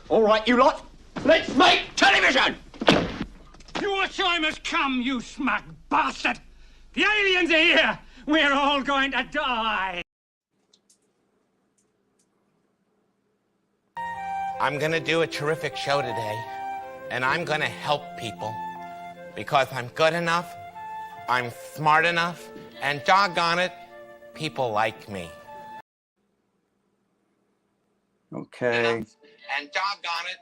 All right, you lot, let's make television! Your time has come, you smug bastard! The aliens are here! We're all going to die! I'm gonna do a terrific show today, and I'm gonna help people because I'm good enough, I'm smart enough, and doggone it, people like me. Okay. And doggone it,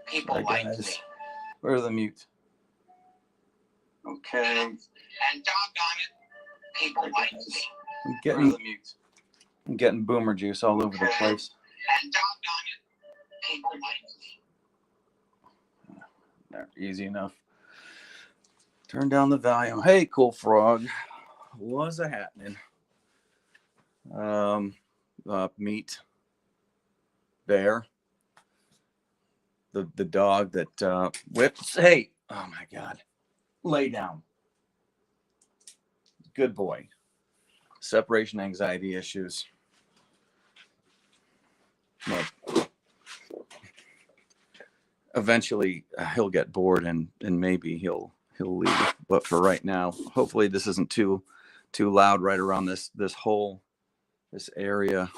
people like me. Where's the mute? Okay. And doggone it, people like me. I'm getting boomer juice all over the place. And doggone it, people like me. There, easy enough. Turn down the volume. Hey, Cool Frog. What's a happening? Meat. Bear. The dog that whips. Hey, oh my God. Lay down. Good boy. Separation anxiety issues. Well, eventually he'll get bored and maybe he'll leave. But for right now, hopefully this isn't too loud right around this area.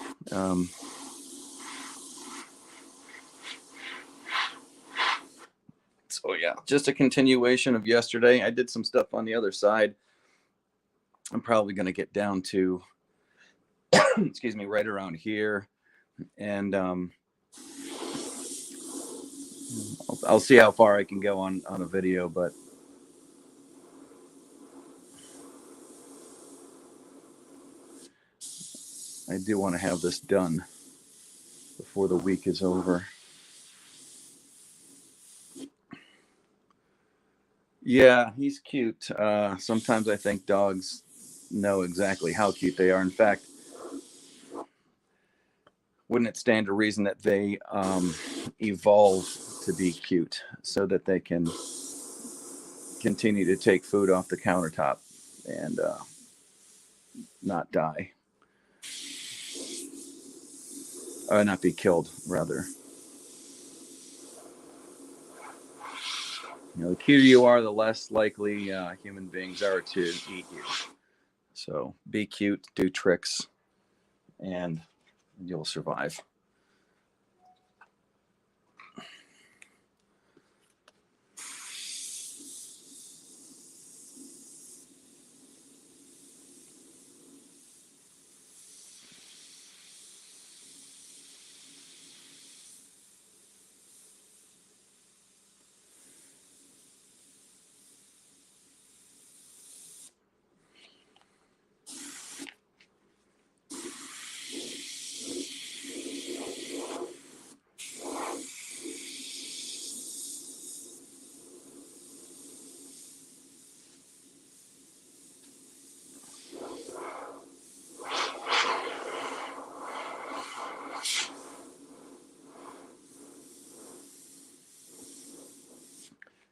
So yeah, just a continuation of yesterday. I did some stuff on the other side. I'm probably going to get down to, excuse me, right around here. And I'll see how far I can go on a video, but I do want to have this done before the week is over. Yeah, he's cute. Sometimes I think dogs know exactly how cute they are. In fact, wouldn't it stand to reason that they evolve to be cute so that they can continue to take food off the countertop and not die? Not be killed, rather. You know, the cuter you are, the less likely human beings are to eat you. So be cute, do tricks, and you'll survive.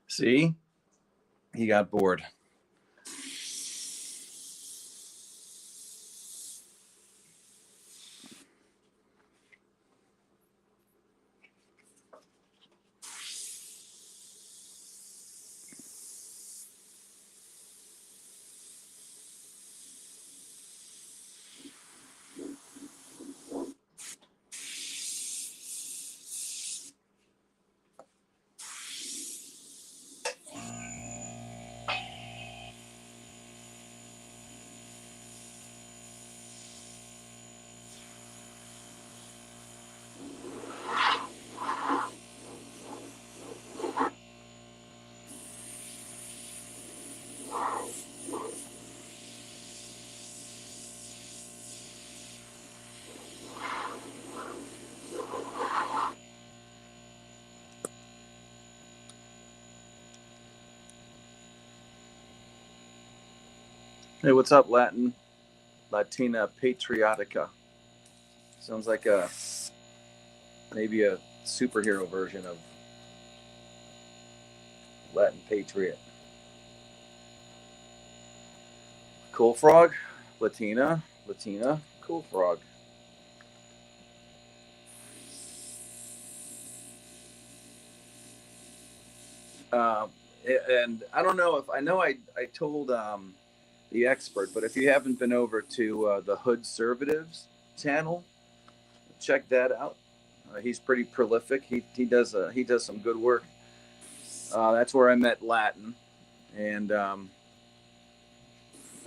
See? He got bored. Hey, what's up, Latina Patriotica? Sounds like maybe a superhero version of Latin Patriot. Cool Frog, Latina, Cool Frog. Uh, and I don't know if I know I told the expert, but if you haven't been over to the Hood Conservatives channel, check that out. He's pretty prolific. He does some good work. That's where I met Latin, and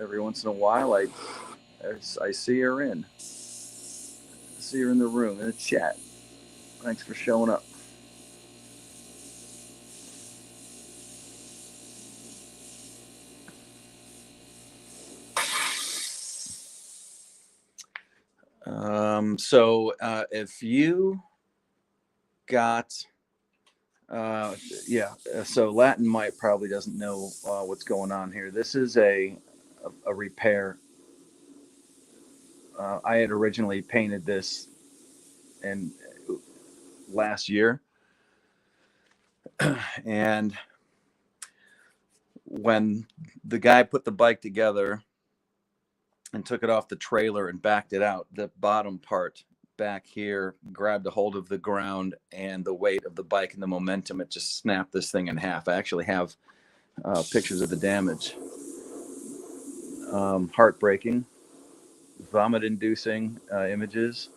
every once in a while I see her in the room in the chat. Thanks for showing up. So if you got so Latin might probably doesn't know what's going on here. This is a repair. I had originally painted this in last year, and when the guy put the bike together and took it off the trailer and backed it out, the bottom part back here grabbed a hold of the ground, and the weight of the bike and the momentum, it just snapped this thing in half. I actually have pictures of the damage. Heartbreaking, vomit-inducing images.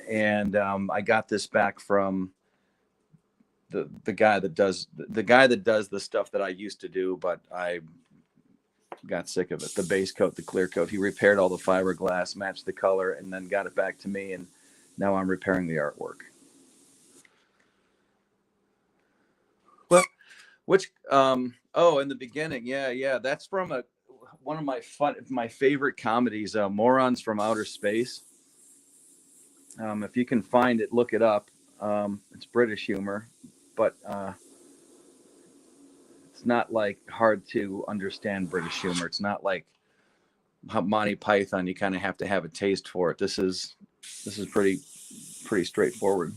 And I got this back from the guy that does the stuff that I used to do, but I got sick of it. The base coat, the clear coat. He repaired all the fiberglass, matched the color, and then got it back to me, and now I'm repairing the artwork. Well, which in the beginning, yeah, that's from one of my favorite comedies, Morons from Outer Space. If you can find it, look it up. It's British humor, but it's not like hard to understand British humor. It's not like Monty Python. You kind of have to have a taste for it. This is pretty straightforward.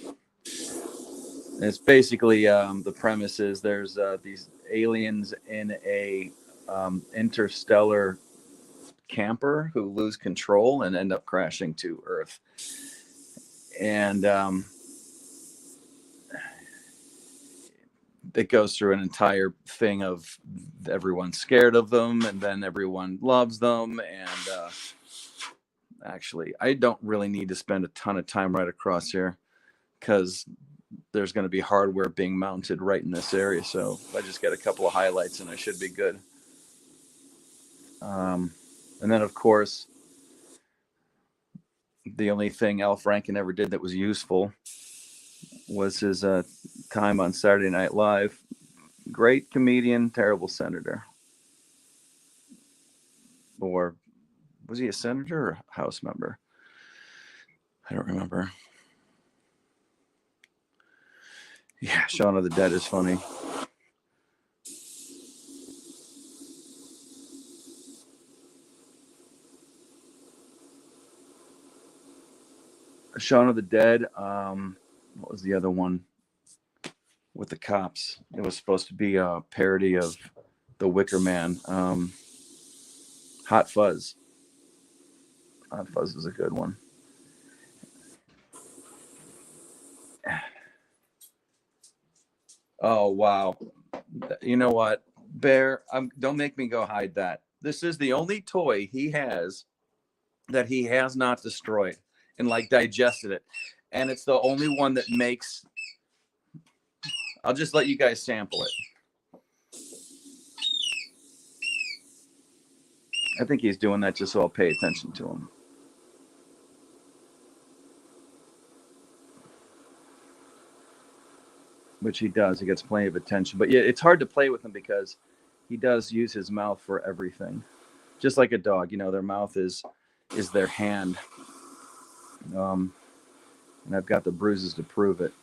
And it's basically the premise is there's these aliens in a interstellar camper who lose control and end up crashing to Earth. And it goes through an entire thing of everyone's scared of them, and then everyone loves them. And actually, I don't really need to spend a ton of time right across here, because there's going to be hardware being mounted right in this area. So I just get a couple of highlights and I should be good. And then, of course, the only thing Al Franken ever did that was useful was his time on Saturday Night Live. Great comedian, terrible senator. Or was he a senator or a House member? I don't remember. Yeah, Shaun of the Dead is funny. Shaun of the Dead. What was the other one with the cops? It was supposed to be a parody of The Wicker Man. Hot Fuzz. Hot Fuzz is a good one. Oh, wow. You know what, Bear? Don't make me go hide that. This is the only toy he has that he has not destroyed and like digested it. And it's the only one that makes... I'll just let you guys sample it. I think he's doing that just so I'll pay attention to him. Which he does. He gets plenty of attention. But yeah, it's hard to play with him because he does use his mouth for everything. Just like a dog, you know, their mouth is their hand. And I've got the bruises to prove it.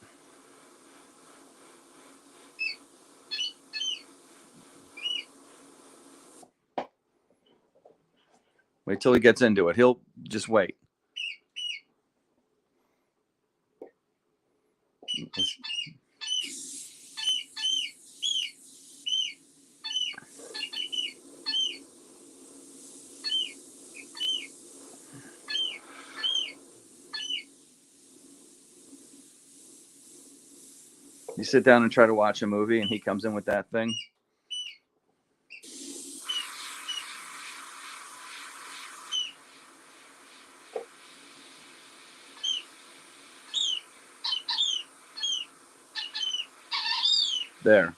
Wait till he gets into it. He'll just wait. You sit down and try to watch a movie, and he comes in with that thing. There.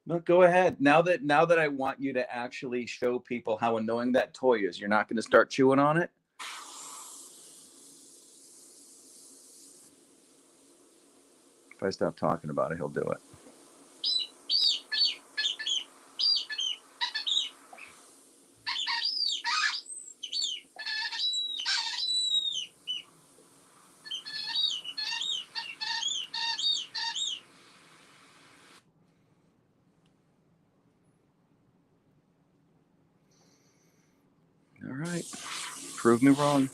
No, go ahead. Now that I want you to actually show people how annoying that toy is, you're not going to start chewing on it? If I stop talking about it, he'll do it. All right. Prove me wrong.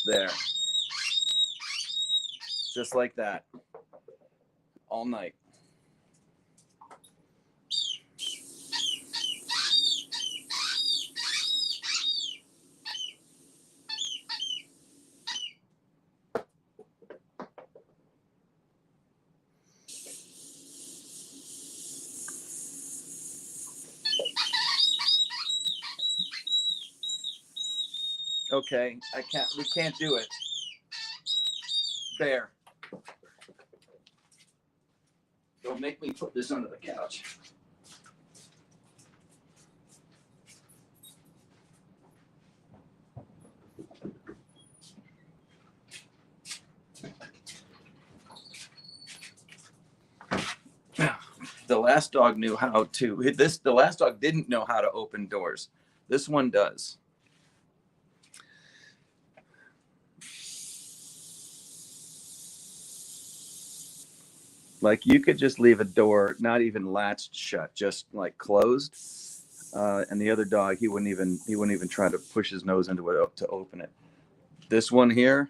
There. Just like that. All night. Okay, we can't do it. There. Don't make me put this under the couch. The last dog knew how to. The last dog didn't know how to open doors. This one does. Like, you could just leave a door not even latched shut, just like closed, and the other dog, he wouldn't even try to push his nose into it to open it. This one here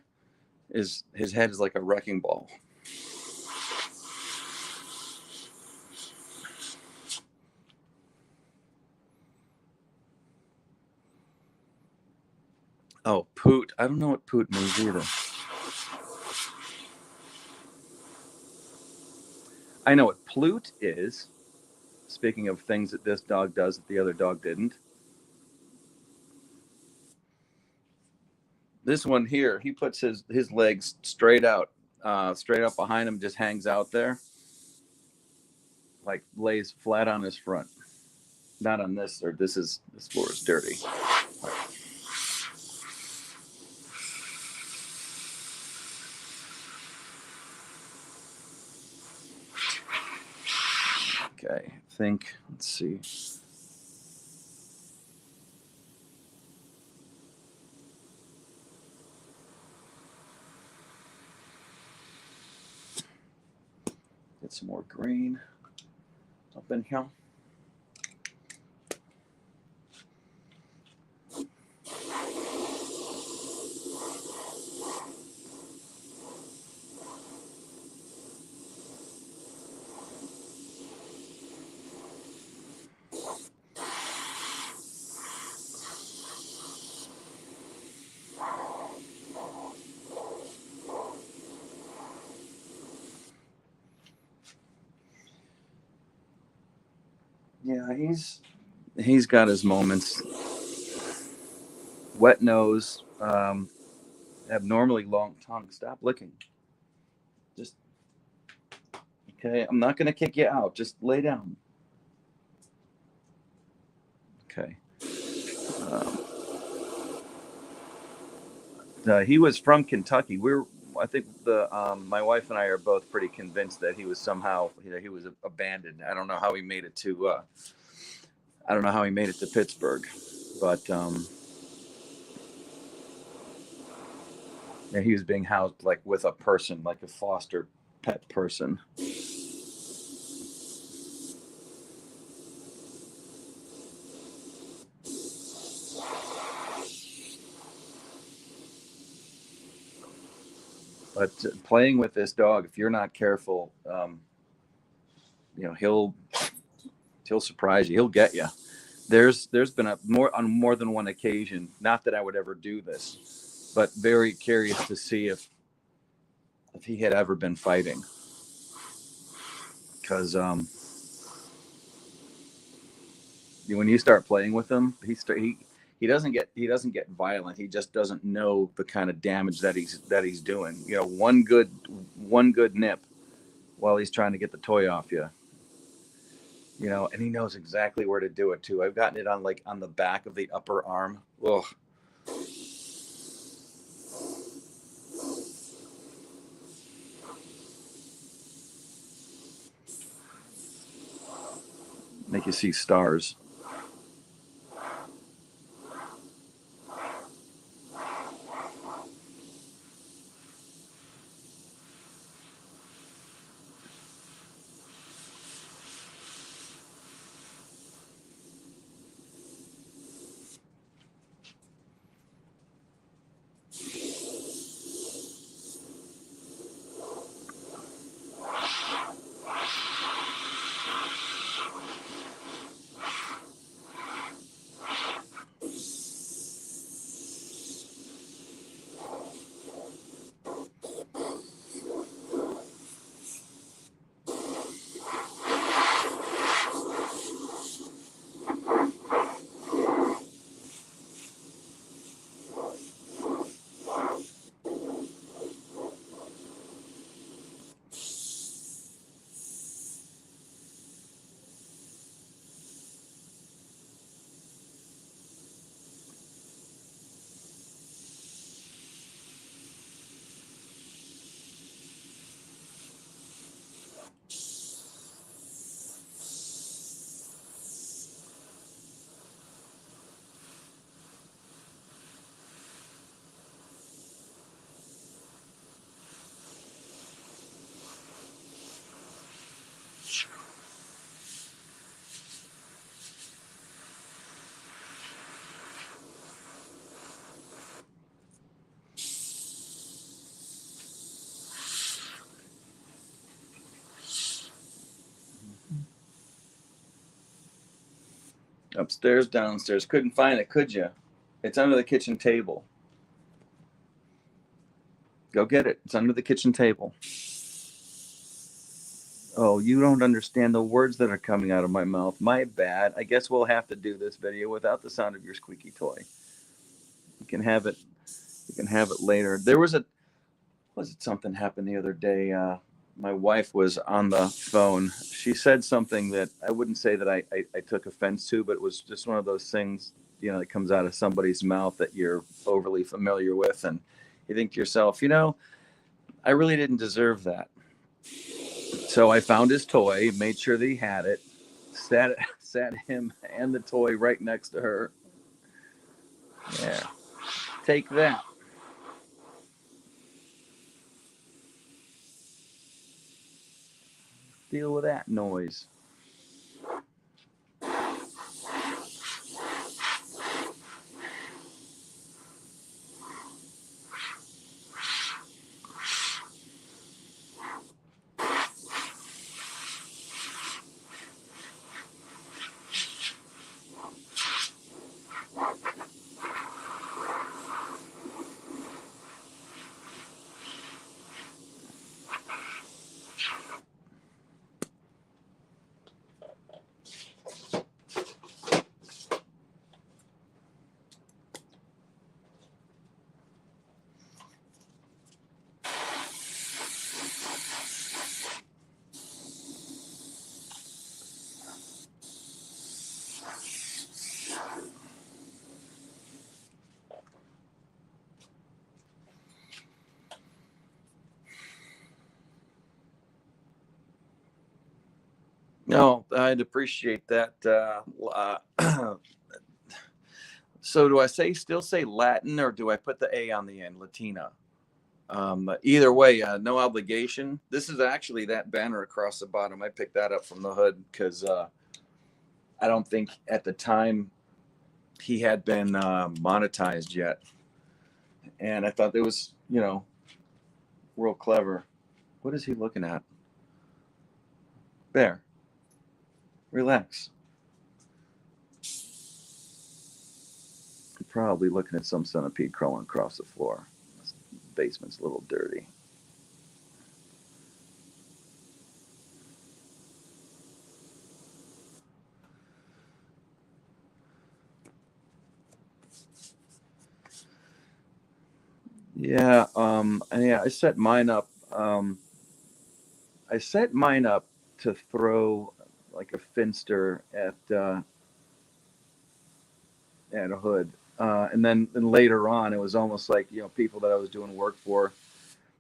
his head is like a wrecking ball. Oh, poot. I don't know what poot means either. I know what plute is. Speaking of things that this dog does that the other dog didn't. This one here, he puts his legs straight out behind him, just hangs out there. Like lays flat on his front. Not on this, or this floor is dirty. Okay, let's see. Get some more green up in here. Yeah, he's got his moments. Wet nose, abnormally long tongue. Stop licking. Just okay. I'm not gonna kick you out. Just lay down. Okay. He was from Kentucky. I think my wife and I are both pretty convinced that he was somehow, he was abandoned. I don't know how he made it to Pittsburgh, but he was being housed like with a person, like a foster pet person. But playing with this dog, if you're not careful, he'll surprise you. He'll get you. There's been on more than one occasion. Not that I would ever do this, but very curious to see if he had ever been fighting. Because when you start playing with him, he doesn't get violent. He just doesn't know the kind of damage that he's doing. One good nip while he's trying to get the toy off you. And he knows exactly where to do it too. I've gotten it on the back of the upper arm. Ugh. Make you see stars. Upstairs, downstairs. Couldn't find it, could you? It's under the kitchen table. Go get it. It's under the kitchen table. Oh, you don't understand the words that are coming out of my mouth. My bad. I guess we'll have to do this video without the sound of your squeaky toy. You can have it. You can have it later. Something happened the other day? My wife was on the phone. She said something that I wouldn't say that I took offense to, but it was just one of those things, that comes out of somebody's mouth that you're overly familiar with. And you think to yourself, I really didn't deserve that. So I found his toy, made sure that he had it, sat him and the toy right next to her. Yeah. Take that. Deal with that noise. No, I'd appreciate that. So do I still say Latin, or do I put the A on the end, Latina? Either way, no obligation. This is actually that banner across the bottom. I picked that up from the hood because I don't think at the time he had been monetized yet. And I thought it was, real clever. What is he looking at? Bear, relax. Probably looking at some centipede crawling across the floor. This basement's a little dirty. Yeah, I set mine up. I set mine up to throw like a finster at a hood, and then later on, it was almost like people that I was doing work for,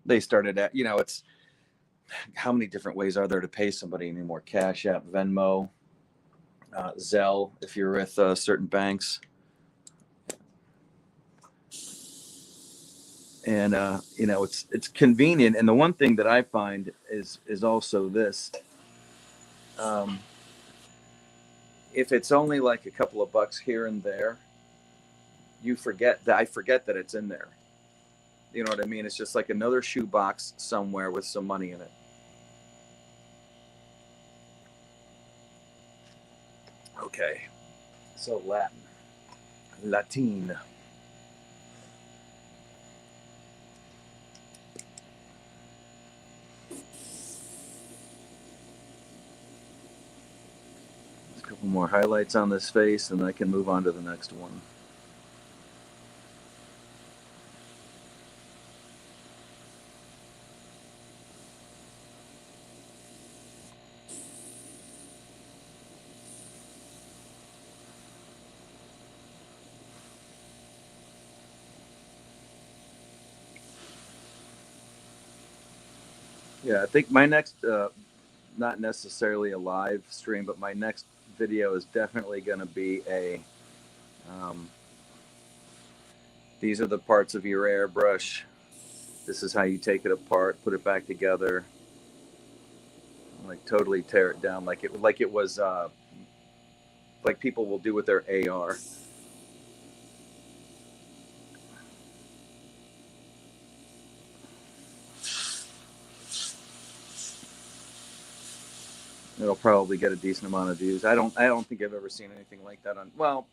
they started at it's how many different ways are there to pay somebody anymore? Cash App, Venmo, Zelle if you're with certain banks. And it's convenient. And the one thing that I find is also this: if it's only like a couple of bucks here and there, I forget that it's in there. You know what I mean? It's just like another shoebox somewhere with some money in it. Okay, so Latin. A couple more highlights on this face, and I can move on to the next one. Yeah, I think my next, not necessarily a live stream, but my next video is definitely going to be these are the parts of your airbrush. This is how you take it apart, put it back together, like totally tear it down like it was like people will do with their AR. It'll probably get a decent amount of views. I don't think I've ever seen anything like that on. Well,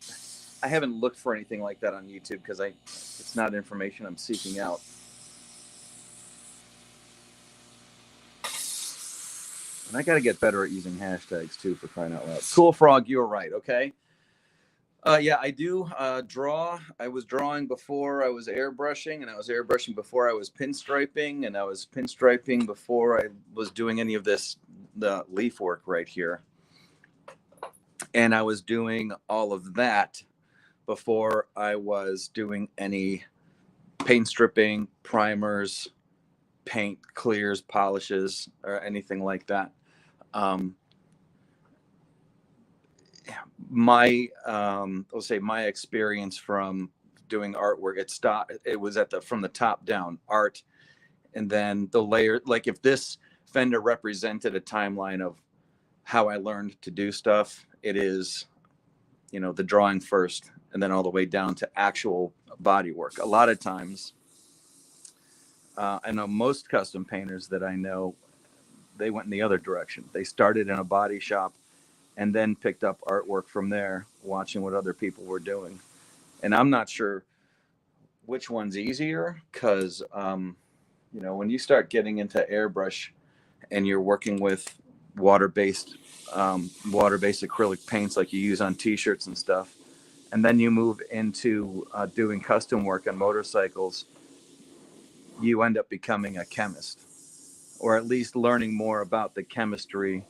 I haven't looked for anything like that on YouTube because it's not information I'm seeking out. And I got to get better at using hashtags too, for crying out loud. Cool Frog, you were right. Okay. Yeah, I do draw. I was drawing before I was airbrushing, and I was airbrushing before I was pinstriping, and I was pinstriping before I was doing any of the leaf work right here. And I was doing all of that before I was doing any paint stripping, primers, paint clears, polishes, or anything like that. Let's say my experience from doing artwork, it was from the top down art, and then the layer. Like if this fender represented a timeline of how I learned to do stuff, it is, the drawing first, and then all the way down to actual body work. A lot of times, I know most custom painters that I know, they went in the other direction. They started in a body shop and then picked up artwork from there, watching what other people were doing. And I'm not sure which one's easier, because, when you start getting into airbrush and you're working with water-based acrylic paints like you use on t-shirts and stuff, and then you move into doing custom work on motorcycles, you end up becoming a chemist, or at least learning more about the chemistry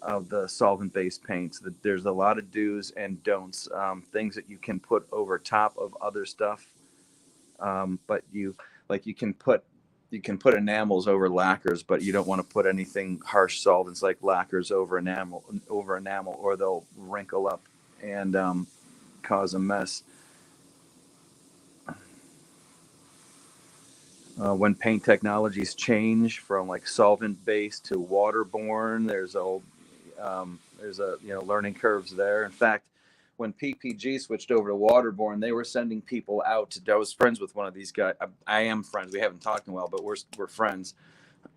of the solvent-based paints. That there's a lot of do's and don'ts, things that you can put over top of other stuff, but you can put enamels over lacquers, but you don't want to put anything harsh solvents like lacquers over enamel, or they'll wrinkle up and cause a mess. When paint technologies change from like solvent-based to waterborne, there's a learning curves there. In fact, when PPG switched over to Waterborne, they were sending people out. I was friends with one of these guys. I am friends. We haven't talked in a while, but we're friends.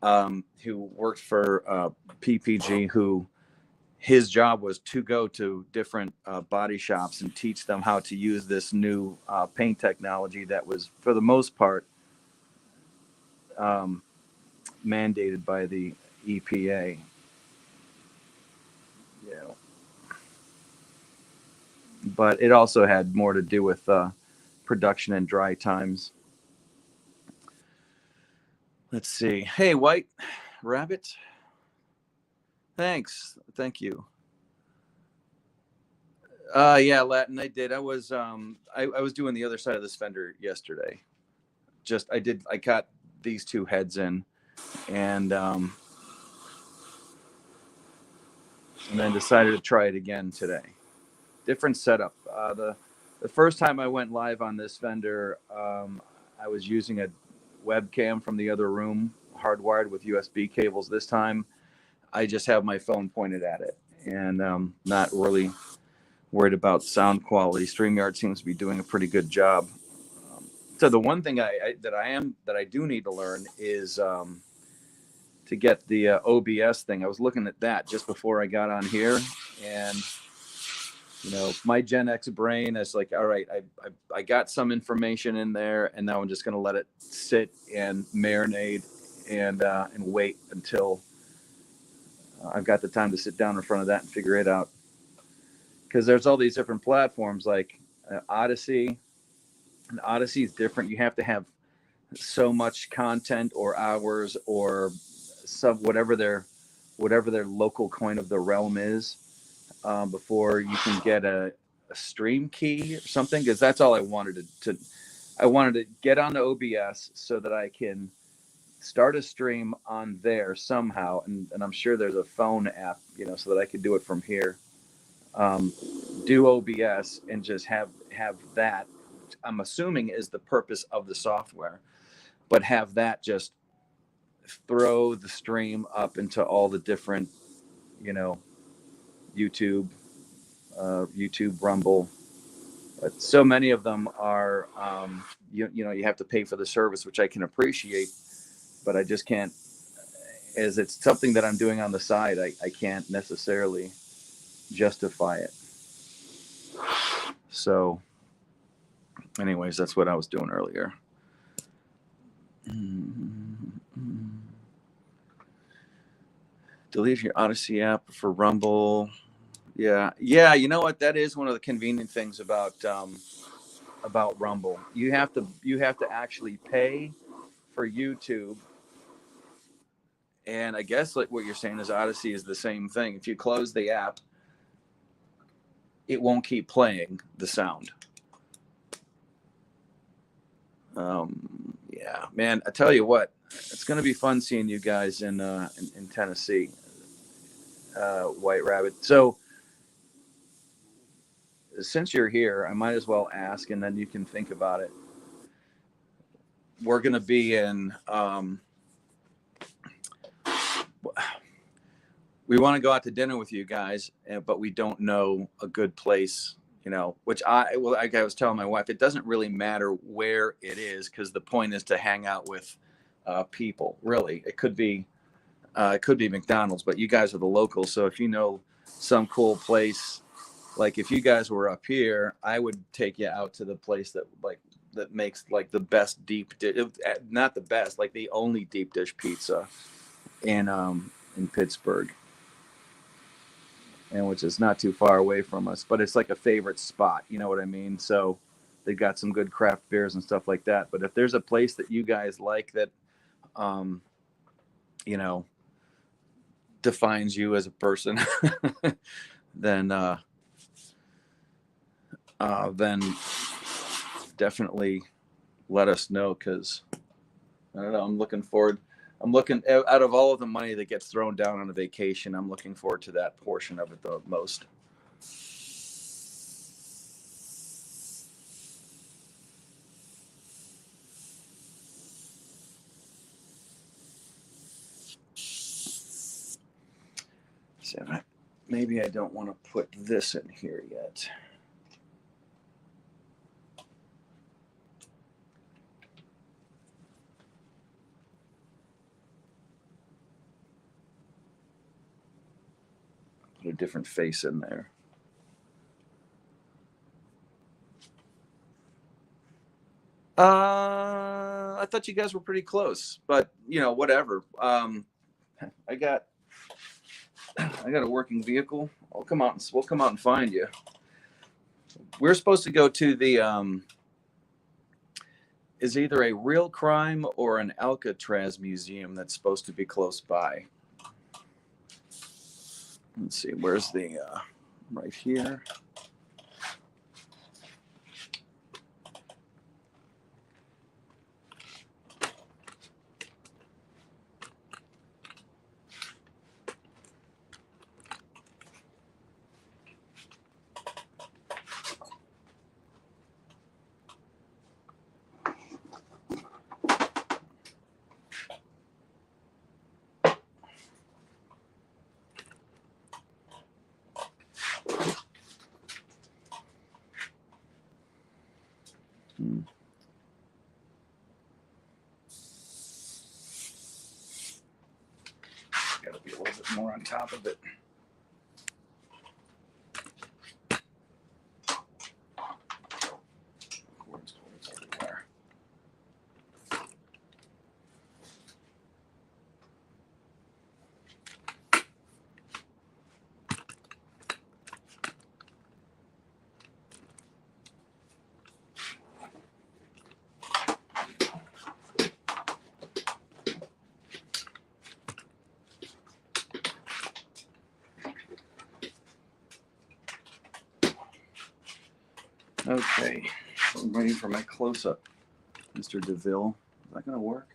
Who worked for PPG, who his job was to go to different body shops and teach them how to use this new paint technology that was, for the most part, mandated by the EPA. Yeah. But it also had more to do with production and dry times. Let's see. Hey, White Rabbit. Thanks. Thank you. Yeah, Latin. I did. I was doing the other side of this fender yesterday. I got these two heads in, and then decided to try it again today. Different setup. The first time I went live on this fender, I was using a webcam from the other room, hardwired with USB cables. This time, I just have my phone pointed at it, and not really worried about sound quality. StreamYard seems to be doing a pretty good job. So the one thing that I do need to learn is to get the OBS thing. I was looking at that just before I got on here, and my Gen X brain is like, all right, I got some information in there, and now I'm just going to let it sit and marinate and wait until I've got the time to sit down in front of that and figure it out. Because there's all these different platforms like Odyssey, and Odyssey is different. You have to have so much content or hours or whatever their local coin of the realm is before you can get a stream key or something. Because that's all I wanted to. I wanted to get onto OBS so that I can start a stream on there somehow, and I'm sure there's a phone app, so that I could do it from here. Do OBS and just have that, I'm assuming, is the purpose of the software, but have that just throw the stream up into all the different, YouTube, Rumble. But so many of them are, you have to pay for the service, which I can appreciate, but I just can't, as it's something that I'm doing on the side, I can't necessarily justify it. So anyways, that's what I was doing earlier. Delete your Odyssey app for Rumble. Yeah. You know what? That is one of the convenient things about Rumble. You have to actually pay for YouTube. And I guess like what you're saying is Odyssey is the same thing. If you close the app, it won't keep playing the sound. Yeah, man, I tell you what, it's going to be fun seeing you guys in Tennessee, White Rabbit. So since you're here, I might as well ask, and then you can think about it. We're going to be in, we want to go out to dinner with you guys, but we don't know a good place, which like I was telling my wife, it doesn't really matter where it is, because the point is to hang out with people. Really, it could be McDonald's, but you guys are the locals, so if you know some cool place, like if you guys were up here, I would take you out to the place that makes like the best not the best, like the only deep dish pizza in Pittsburgh. And which is not too far away from us, but it's like a favorite spot, you know what I mean? So they've got some good craft beers and stuff like that. But if there's a place that you guys like that, defines you as a person, then definitely let us know, because I don't know, I'm looking out of all of the money that gets thrown down on a vacation, I'm looking forward to that portion of it the most. So maybe I don't want to put this in here yet. Put a different face in there. I thought you guys were pretty close, but you know, whatever. I got a working vehicle. We'll come out and find you. We're supposed to go to the is either a real crime or an Alcatraz museum that's supposed to be close by. Let's see, where's the right here. Got to be a little bit more on top of it. Cords everywhere. Okay, I'm ready for my close-up, Mr. DeVille. Is that going to work?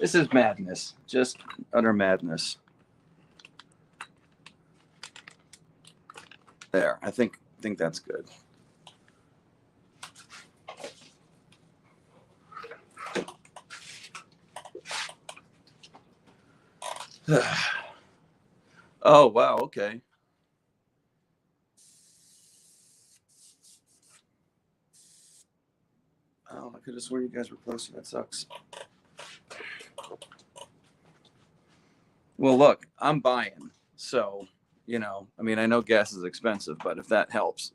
This is madness, just utter madness. There, I think that's good. Oh wow, okay. Oh, I could have sworn you guys were closer. That sucks. Well, look, I'm buying, so you know, I mean, I know gas is expensive, but if that helps.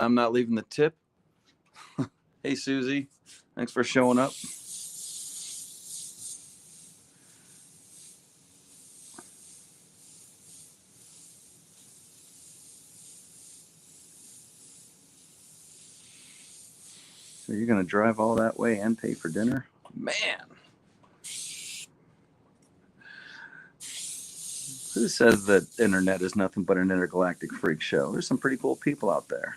I'm not leaving the tip. Hey, Susie, thanks for showing up. So you're going to drive all that way and pay for dinner? Man. Who says that internet is nothing but an intergalactic freak show? There's some pretty cool people out there.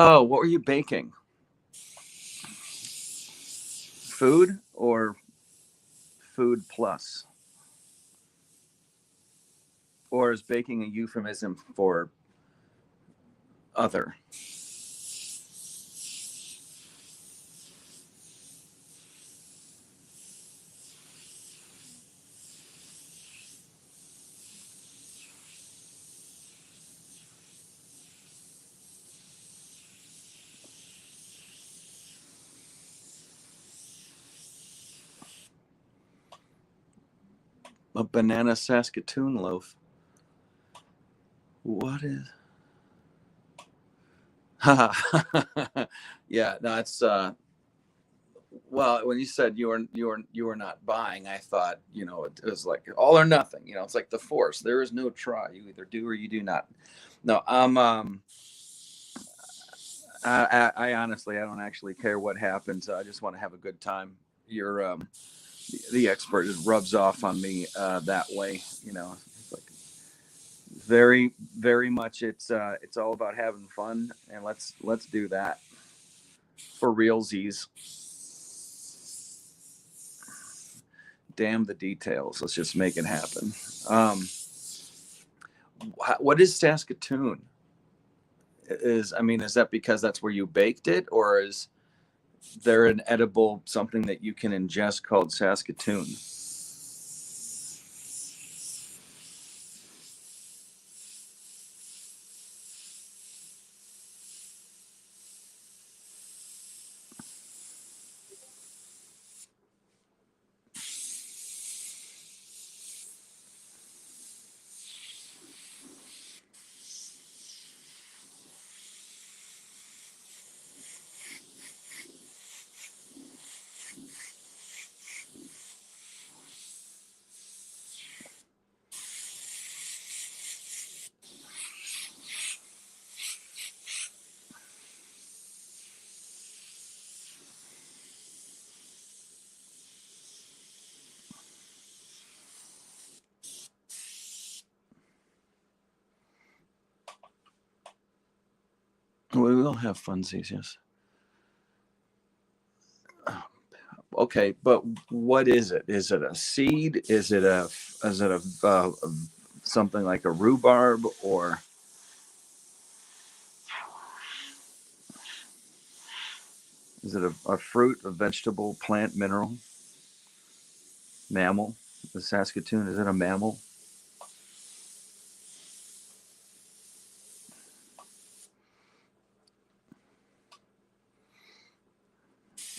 Oh, what were you baking? Food or food plus? Or is baking a euphemism for other? A banana Saskatoon loaf. What is? Yeah, that's well, when you said you were not buying, I thought, it was like all or nothing. It's like the Force. There is no try. You either do or you do not. No, I honestly, I don't actually care what happens. I just want to have a good time. You're the expert. It rubs off on me that way. It's like very, very much. It's all about having fun, and let's do that for realsies. Damn the details. Let's just make it happen. What is Saskatoon? Is that because that's where you baked it, or is there an edible something that you can ingest called Saskatoon? We will have funsies, yes. Okay, but what is it? Is it a seed? Is it a something like a rhubarb, or is it a fruit, a vegetable, plant, mineral, mammal? The Saskatoon, is it a mammal?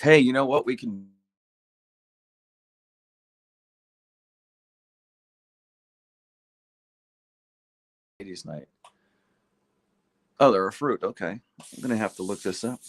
Hey, you know what we can ladies' night. Oh, they're a fruit. Okay, I'm gonna have to look this up.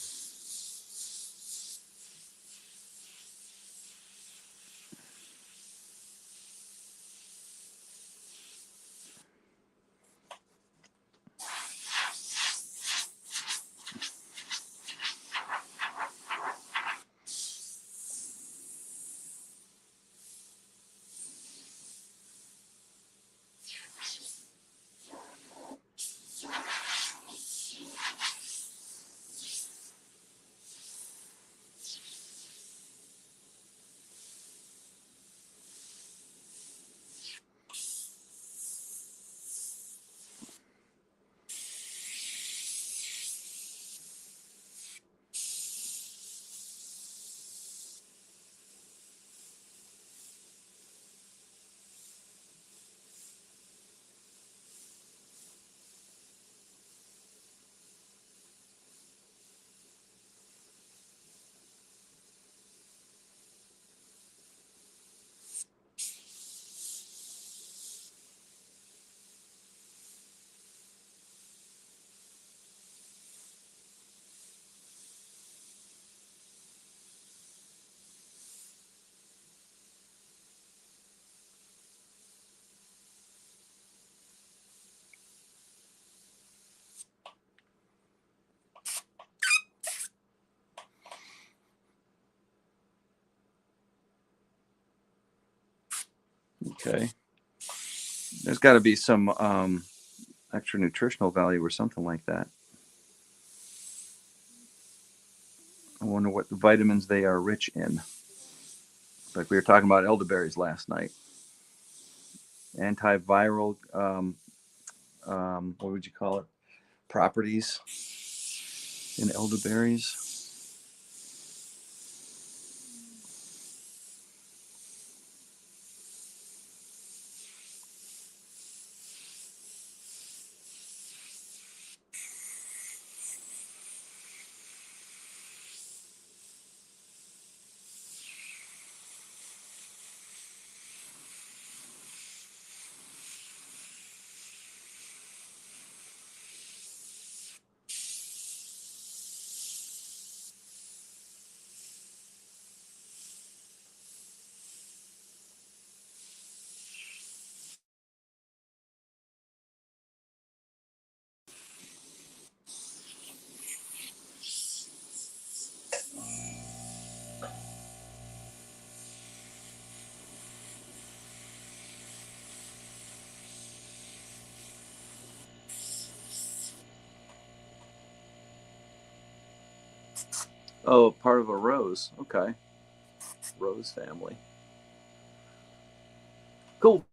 Okay, there's got to be some extra nutritional value or something like that. I wonder what vitamins they are rich in. Like we were talking about elderberries last night. Antiviral, what would you call it? Properties in elderberries. Oh, part of a rose. Okay. Rose family. Cool.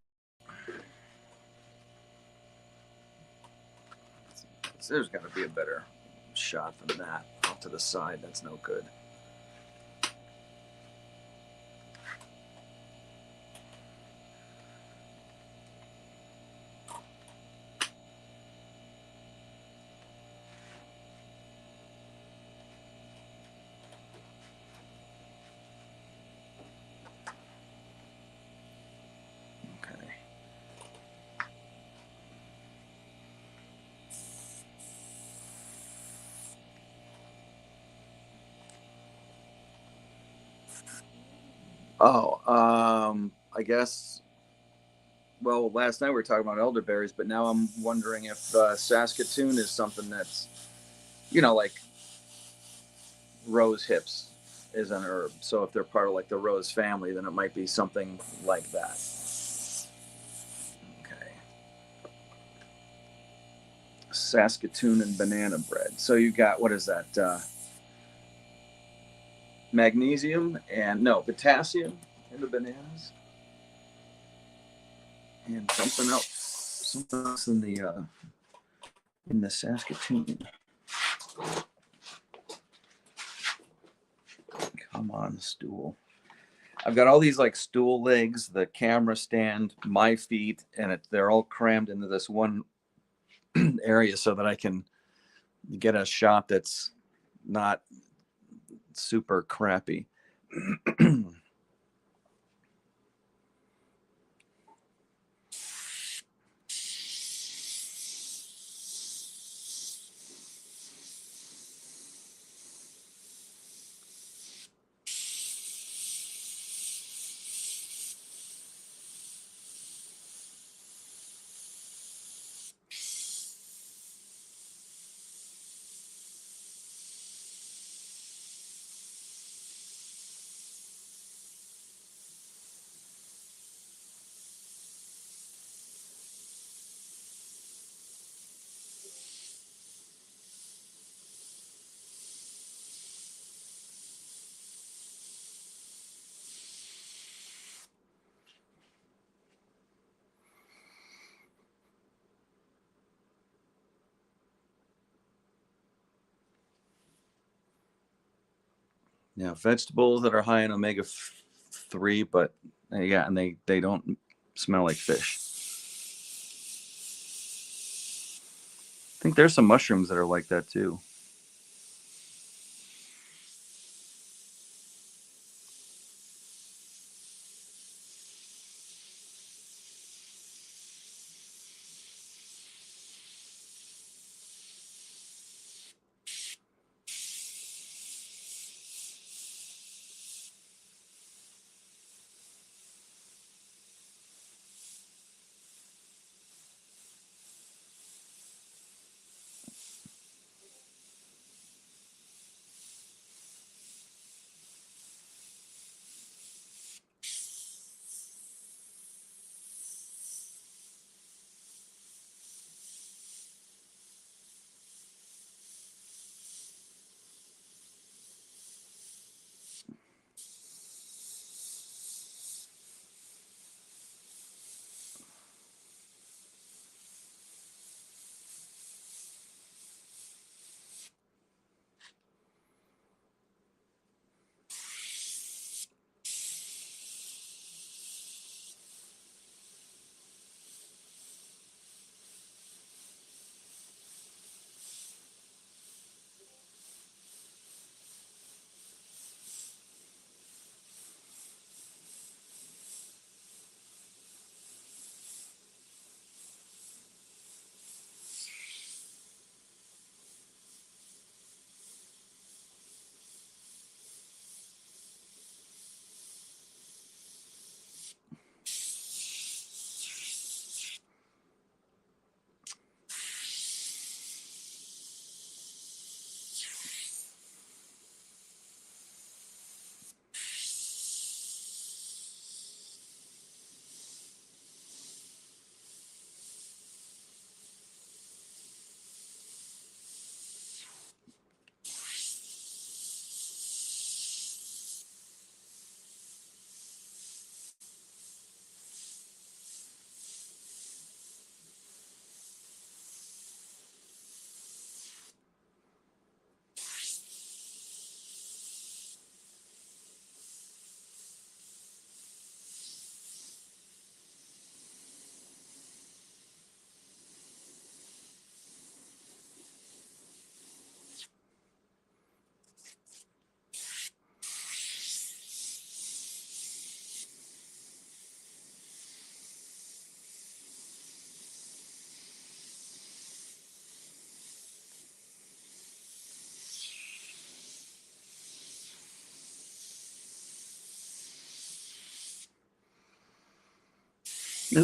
There's got to be a better shot than that. Off to the side, that's no good. Okay. Oh, I guess. Well, last night we were talking about elderberries, but now I'm wondering if Saskatoon is something that's, like rose hips is an herb. So if they're part of like the rose family, then it might be something like that. Okay. Saskatoon and banana bread. So you got, what is that? Magnesium and no potassium in the bananas, and something else in the Saskatoon. Come on, stool. I've got all these like stool legs, the camera stand, my feet, and they're all crammed into this one area so that I can get a shot that's not super crappy. Now, vegetables that are high in omega-3, but yeah, and they don't smell like fish. I think there's some mushrooms that are like that too.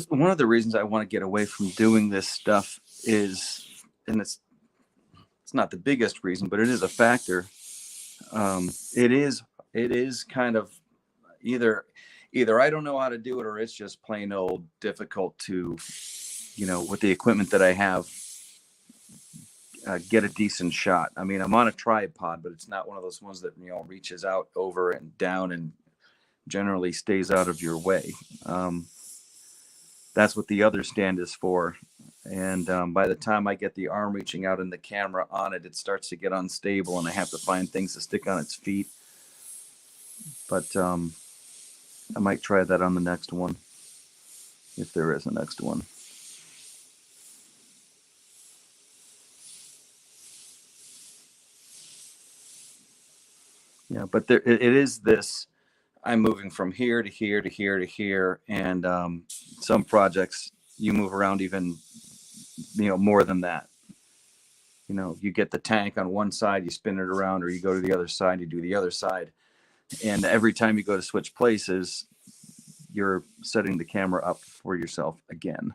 one of the reasons I want to get away from doing this stuff is, and it's not the biggest reason, but it is a factor. It is kind of either I don't know how to do it, or it's just plain old difficult to, with the equipment that I have, get a decent shot. I mean, I'm on a tripod, but it's not one of those ones that, reaches out over and down and generally stays out of your way. That's what the other stand is for. And by the time I get the arm reaching out and the camera on it, it starts to get unstable, and I have to find things to stick on its feet. But I might try that on the next one, if there is a next one. Yeah, but it is this. I'm moving from here to here to here to here, and some projects you move around even, more than that. You get the tank on one side, you spin it around, or you go to the other side, you do the other side, and every time you go to switch places, you're setting the camera up for yourself again.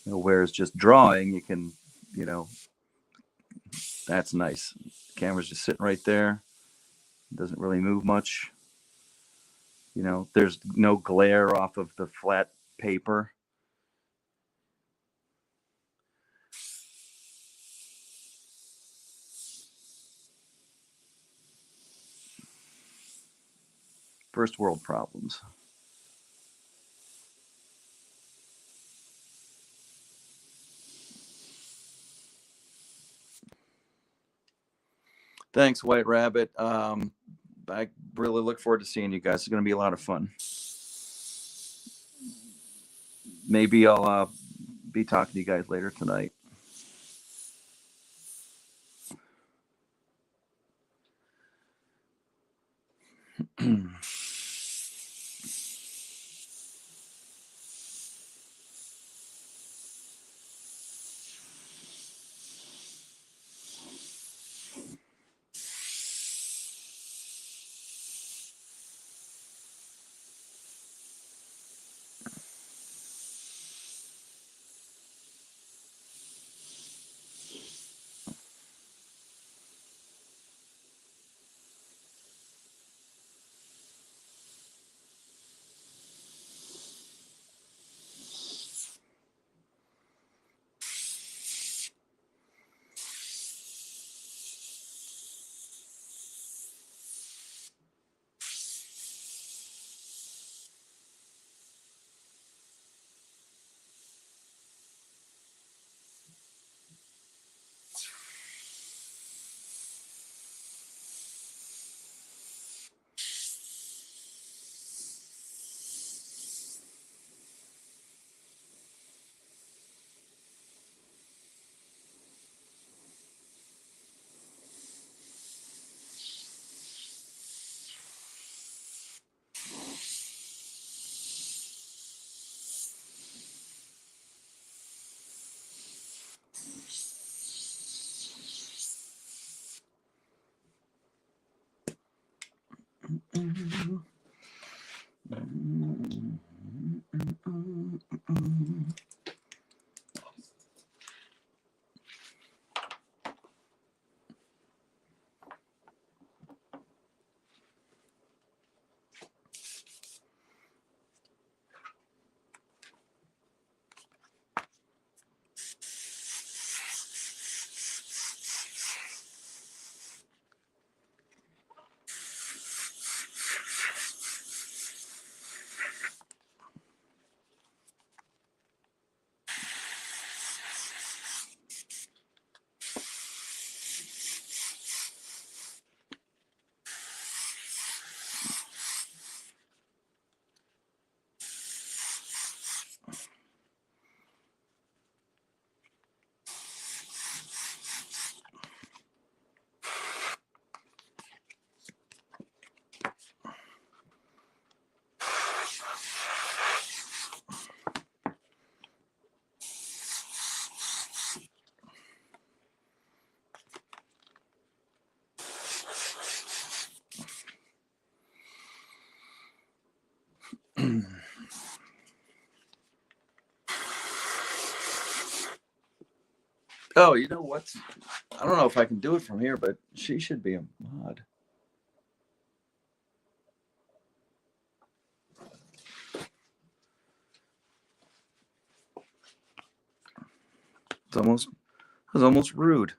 Whereas just drawing, you can, that's nice. The camera's just sitting right there. It doesn't really move much. There's no glare off of the flat paper. First world problems. Thanks, White Rabbit. I really look forward to seeing you guys. It's going to be a lot of fun. Maybe I'll be talking to you guys later tonight. Oh, you know what? I don't know if I can do it from here, but she should be a mod. It was almost rude.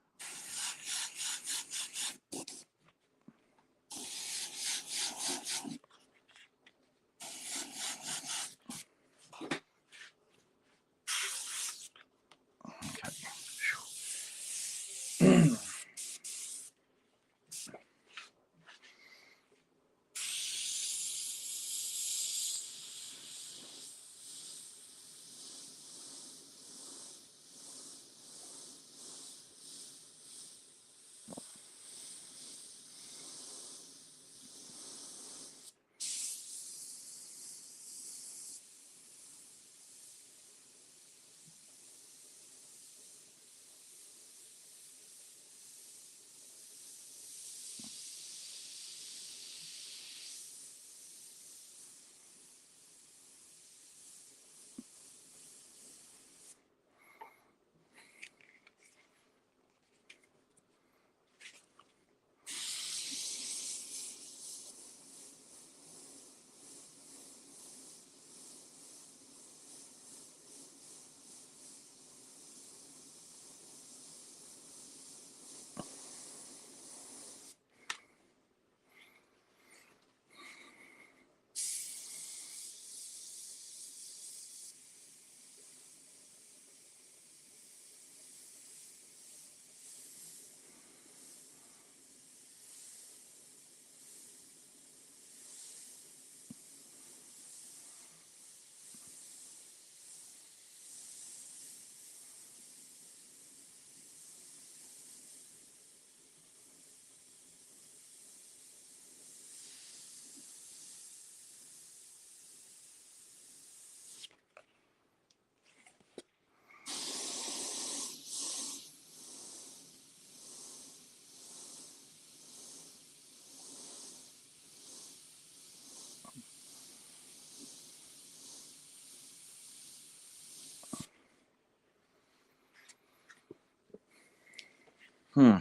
Hmm.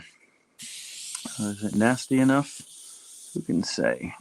Is it nasty enough? Who can say?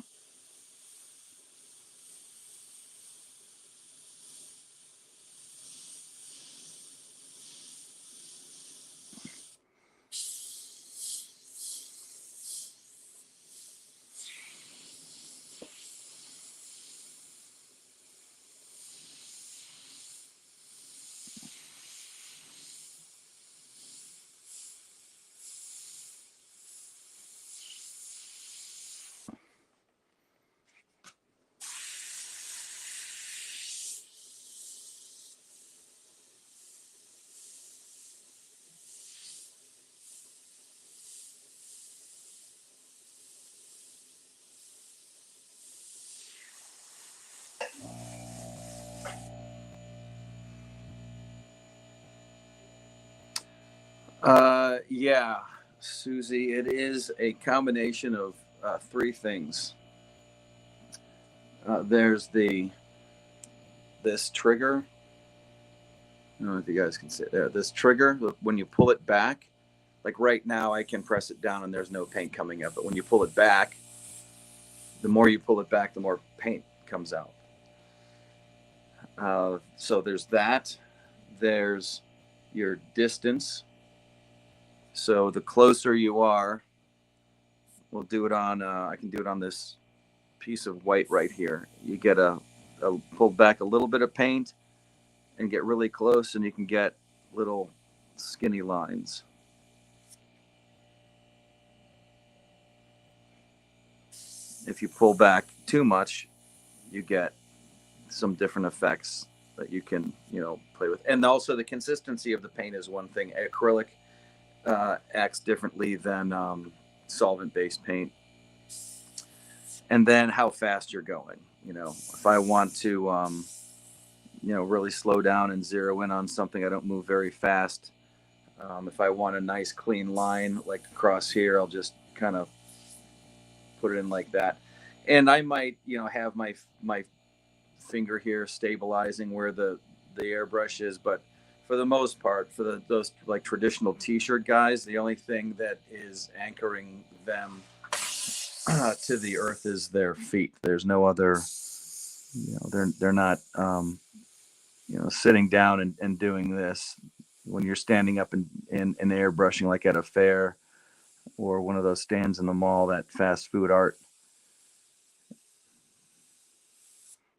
Yeah, Susie, it is a combination of three things. There's this trigger. I don't know if you guys can see it there. This trigger, when you pull it back, like right now, I can press it down and there's no paint coming up. But when you pull it back, the more you pull it back, the more paint comes out. So there's that. There's your distance. So the closer you are, we'll do it on. I can do it on this piece of white right here. You get a pull back a little bit of paint and get really close, and you can get little skinny lines. If you pull back too much, you get some different effects that you can, play with. And also the consistency of the paint is one thing. Acrylic acts differently than solvent-based paint. And then how fast you're going. If I want to, really slow down and zero in on something, I don't move very fast. If I want a nice clean line like across here, I'll just kind of put it in like that. And I might, have my finger here stabilizing where the airbrush is. But if for the most part, for those like traditional t-shirt guys, the only thing that is anchoring them to the earth is their feet. There's no other, they're not, sitting down and doing this. When you're standing up in airbrushing, like at a fair or one of those stands in the mall, that fast food art,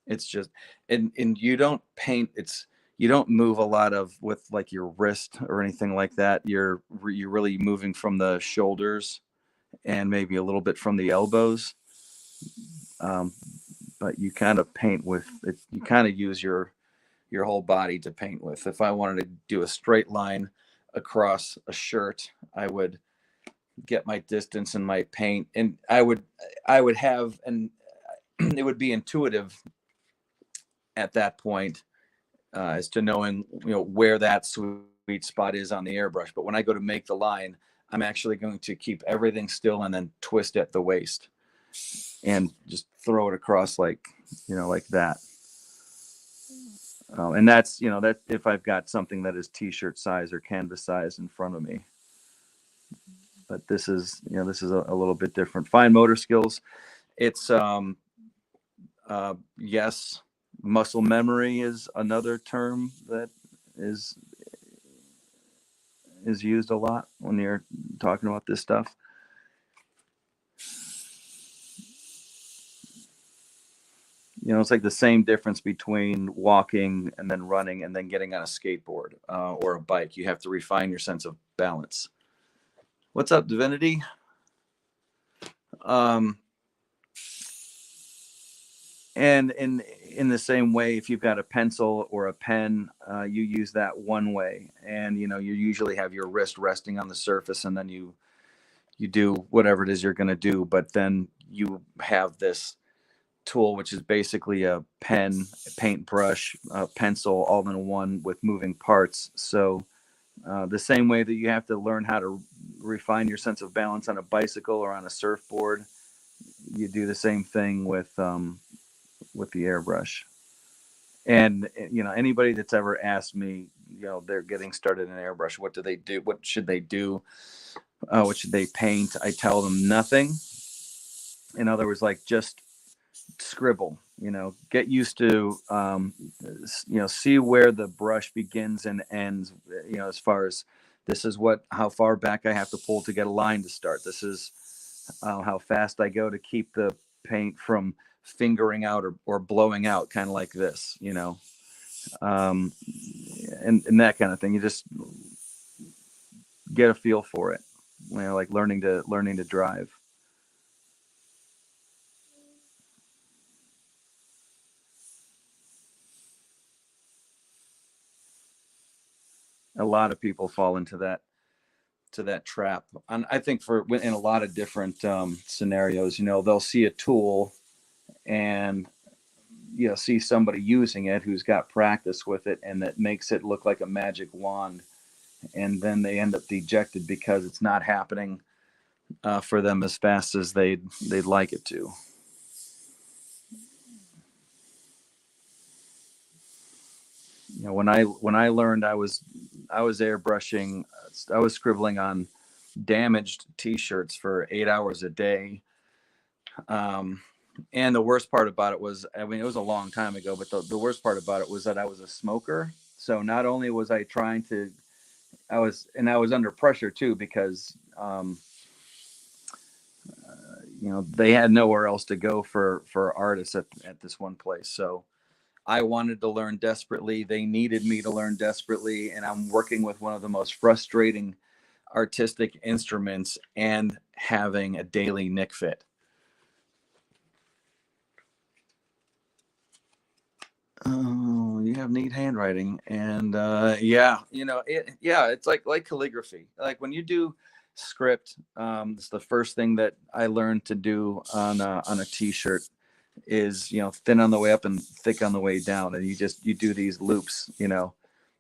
it's just, and you don't paint, you don't move a lot of with like your wrist or anything like that. You're really moving from the shoulders and maybe a little bit from the elbows. But you kind of paint with it. You kind of use your whole body to paint with. If I wanted to do a straight line across a shirt, I would get my distance and my paint, and I would have, and it would be intuitive at that point as to knowing where that sweet spot is on the airbrush. But when I go to make the line, I'm actually going to keep everything still and then twist at the waist and just throw it across like that. And that's that if I've got something that is t-shirt size or canvas size in front of me. But this is a little bit different. Fine motor skills. It's yes, muscle memory is another term that is used a lot when you're talking about this stuff. It's like the same difference between walking and then running and then getting on a skateboard or a bike. You have to refine your sense of balance. What's up, Divinity? And in the same way, if you've got a pencil or a pen, you use that one way, and you usually have your wrist resting on the surface, and then you do whatever it is you're going to do. But then you have this tool, which is basically a pen, a paintbrush, a pencil, all in one with moving parts. So the same way that you have to learn how to refine your sense of balance on a bicycle or on a surfboard, you do the same thing with the airbrush. And anybody that's ever asked me, they're getting started in airbrush, what do they do? What should they do? What should they paint? I tell them nothing. In other words, like just scribble, get used to, see where the brush begins and ends, as far as this is how far back I have to pull to get a line to start. This is how fast I go to keep the paint from fingering out or blowing out, kind of like this, and that kind of thing. You just get a feel for it, like learning to drive. A lot of people fall into that trap, and I think in a lot of different scenarios, they'll see a tool and see somebody using it who's got practice with it, and that makes it look like a magic wand, and then they end up dejected because it's not happening for them as fast as they'd like it to. When I learned, I was airbrushing, I was scribbling on damaged t-shirts for 8 hours a day. And the worst part about it was, it was a long time ago, but the worst part about it was that I was a smoker. So not only was I I was under pressure too, because, they had nowhere else to go for artists at this one place. So I wanted to learn desperately. They needed me to learn desperately. And I'm working with one of the most frustrating artistic instruments and having a daily nick fit. Oh, you have neat handwriting. And it's like calligraphy. Like when you do script, it's the first thing that I learned to do on a t-shirt is, thin on the way up and thick on the way down. And you do these loops,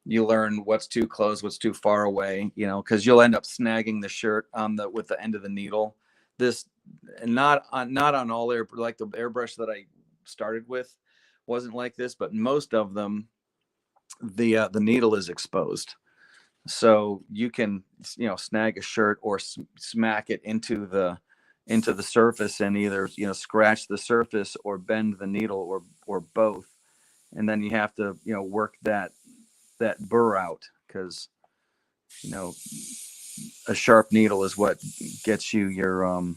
you learn what's too close, what's too far away, because you'll end up snagging the shirt with the end of the needle. This, and not on all like the airbrush that I started with wasn't like this, but most of them, the needle is exposed. So you can, snag a shirt or smack it into the surface and either, scratch the surface or bend the needle or both. And then you have to, work that burr out, because, a sharp needle is what gets you your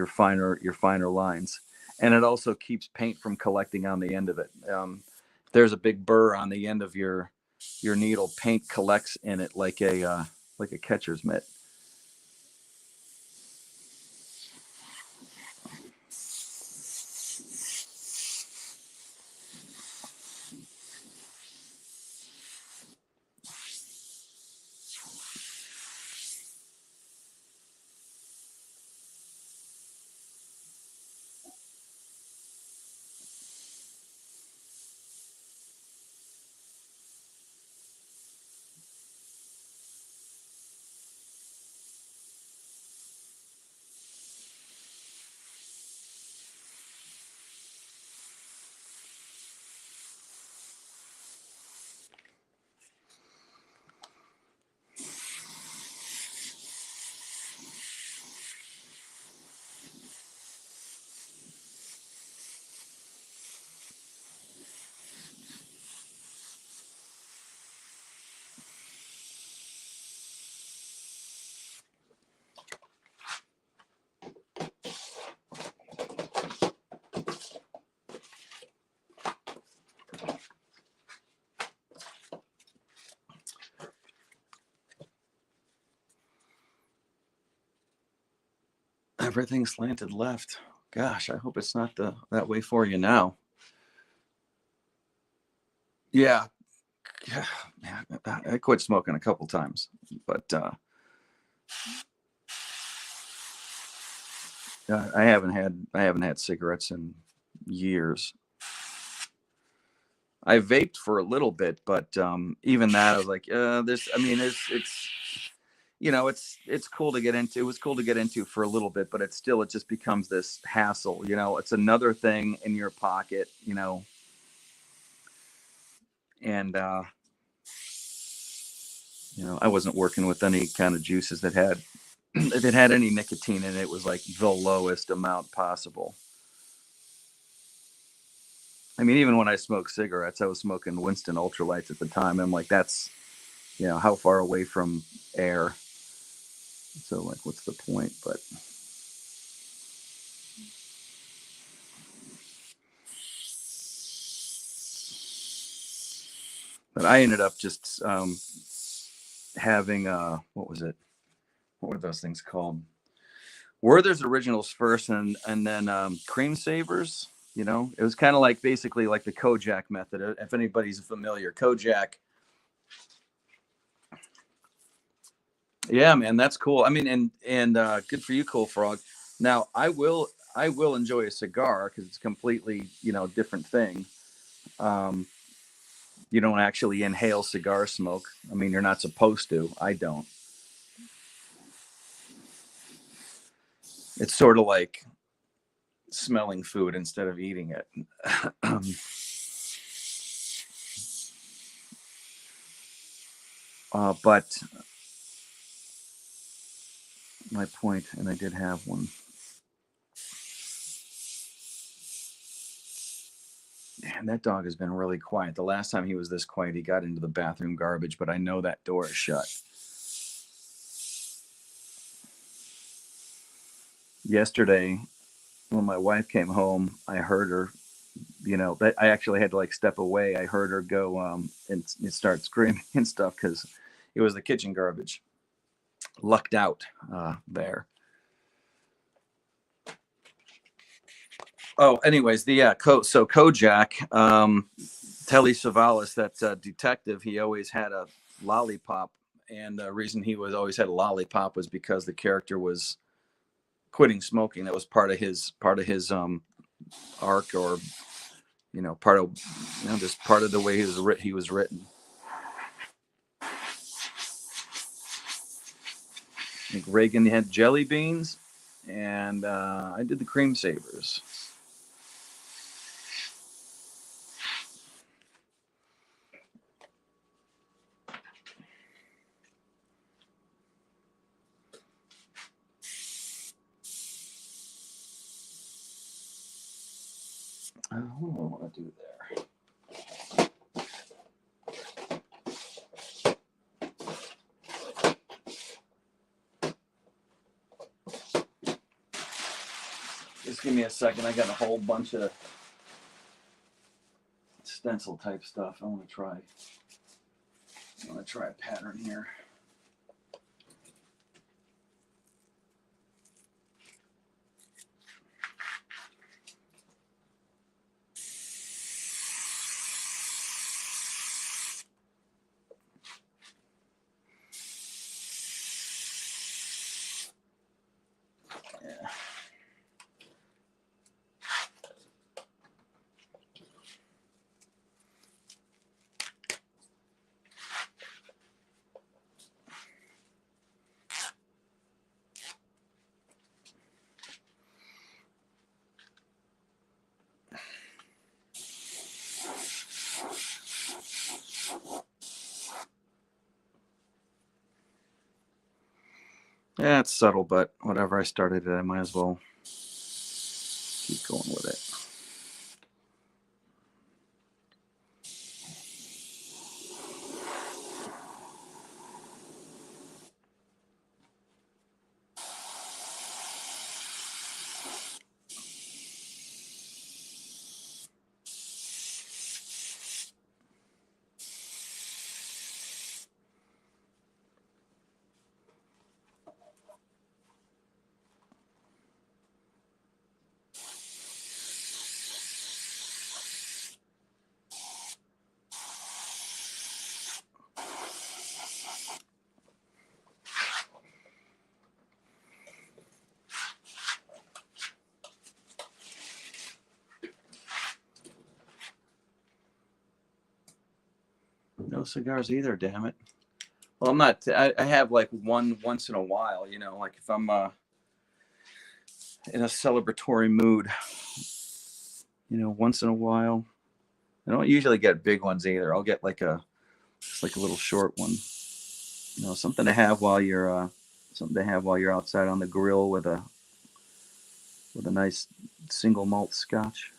finer lines. And it also keeps paint from collecting on the end of it. If there's a big burr on the end of your needle, paint collects in it like a catcher's mitt. Everything slanted left. Gosh, I hope it's not that way for you now. Yeah. I quit smoking a couple times, but I haven't had cigarettes in years. I vaped for a little bit, but even that, I was like, it's cool to get into. It was cool to get into for a little bit, but it just becomes this hassle. It's another thing in your pocket, and I wasn't working with any kind of juices that had if it had any nicotine in it, it was like the lowest amount possible. I mean, even when I smoked cigarettes, I was smoking Winston Ultralights at the time. I'm like, that's, how far away from air. So, like, what's the point? But I ended up just having, what was it? What were those things called? Werther's Originals first, and then Cream Savers. It was kind of like basically like the Kojak method. If anybody's familiar, Kojak. Yeah, man, that's cool. I mean, and good for you, Cool Frog. Now, I will enjoy a cigar because it's completely, different thing. You don't actually inhale cigar smoke. I mean, you're not supposed to. I don't. It's sort of like smelling food instead of eating it. But my point, and I did have one. Man, that dog has been really quiet. The last time he was this quiet, he got into the bathroom garbage, but I know that door is shut. Yesterday, when my wife came home, I heard her, I actually had to like step away. I heard her go and start screaming and stuff because it was the kitchen garbage. Lucked out there. Oh, anyways, so Kojak, Telly Savalas, that detective, he always had a lollipop, and the reason he always had a lollipop was because the character was quitting smoking. That was part of his arc, or just part of the way he was written. I think Reagan had jelly beans, and I did the Cream Savers. What do I want to do there? Just give me a second. I got a whole bunch of stencil type stuff. I want to try a pattern here. Yeah. Yeah, it's subtle, but whatever. I started it, I might as well keep going with it. No cigars either, damn it. Well, I'm not. I have like one once in a while, you know, like if I'm in a celebratory mood, you know, once in a while. I don't usually get big ones either. I'll get like just like a little short one, you know, something to have while you're outside on the grill with a nice single malt scotch.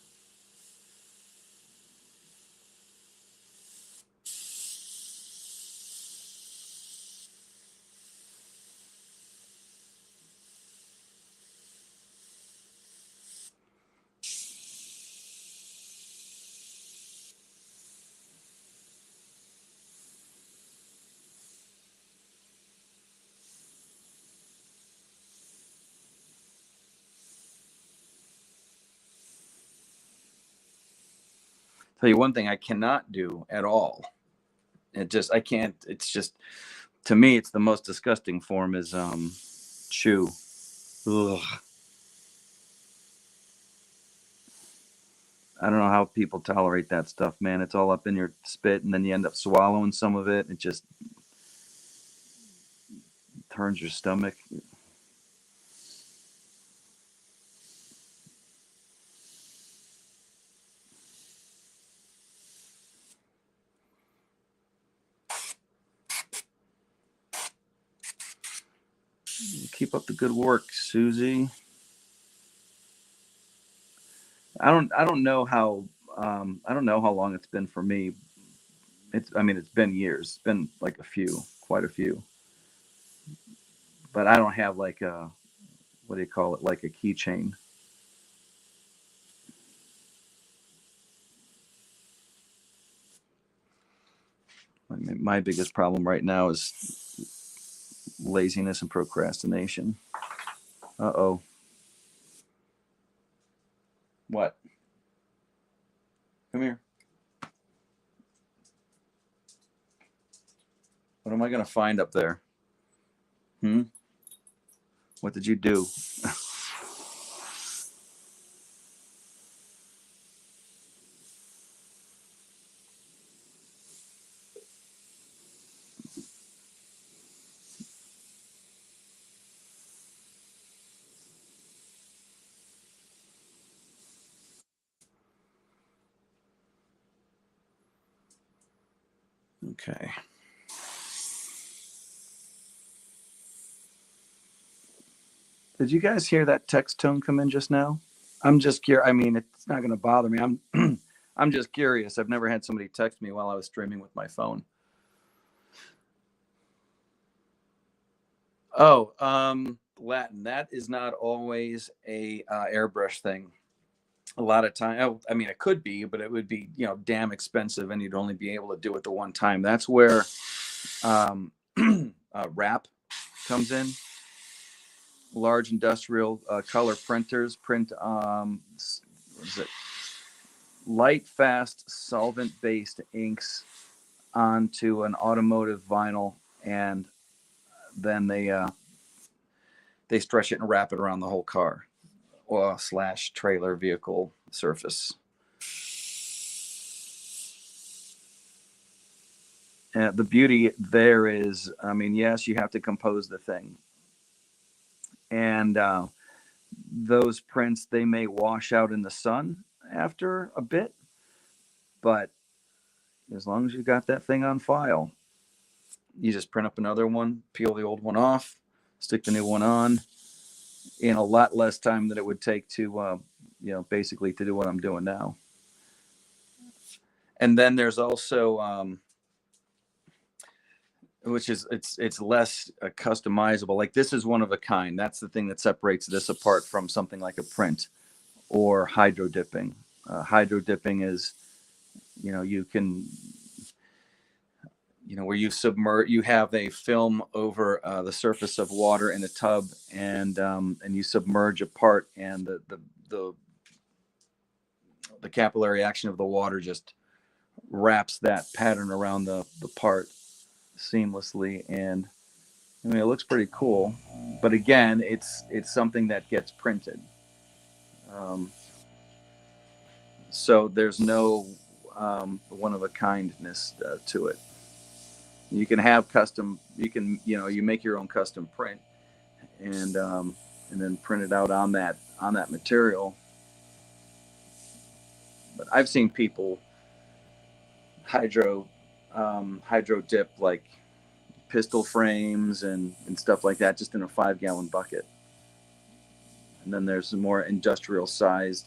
Tell you one thing I cannot do at all. I can't. It's just, to me, it's the most disgusting form is chew. Ugh. I don't know how people tolerate that stuff, man. It's all up in your spit, and then you end up swallowing some of it. It just turns your stomach. Keep up the good work, Susie. I don't know how long it's been for me. It's been years. It's been like quite a few. But I don't have like a, what do you call it, like a keychain. My biggest problem right now is laziness and procrastination. Uh-oh. What? Come here. What am I going to find up there? What did you do? Okay. Did you guys hear that text tone come in just now? I'm just curious. I mean, it's not going to bother me. I'm I'm just curious. I've never had somebody text me while I was streaming with my phone. Oh, Latin. That is not always a airbrush thing. A lot of time. Oh, I mean, it could be, but it would be, you know, damn expensive, and you'd only be able to do it the one time. That's where wrap comes in. Large industrial color printers print what is it? Light, fast, solvent-based inks onto an automotive vinyl, and then they stretch it and wrap it around the whole car or slash trailer vehicle surface. The beauty there is, I mean, yes, you have to compose the thing, and those prints, they may wash out in the sun after a bit, but as long as you got that thing on file, you just print up another one, peel the old one off, stick the new one on in a lot less time than it would take to, basically to do what I'm doing now. And then there's also, which is it's less customizable. Like this is one of a kind. That's the thing that separates this apart from something like a print or hydro dipping. Hydro dipping is, you can, where you have a film over the surface of water in a tub, and you submerge a part, and the capillary action of the water just wraps that pattern around the part seamlessly. And I mean, it looks pretty cool, but again, it's something that gets printed. So there's no one of a kindness to it. You can have custom. You make your own custom print, and then print it out on that material. But I've seen people hydro dip like pistol frames and stuff like that, just in a 5-gallon bucket. And then there's some more industrial sized,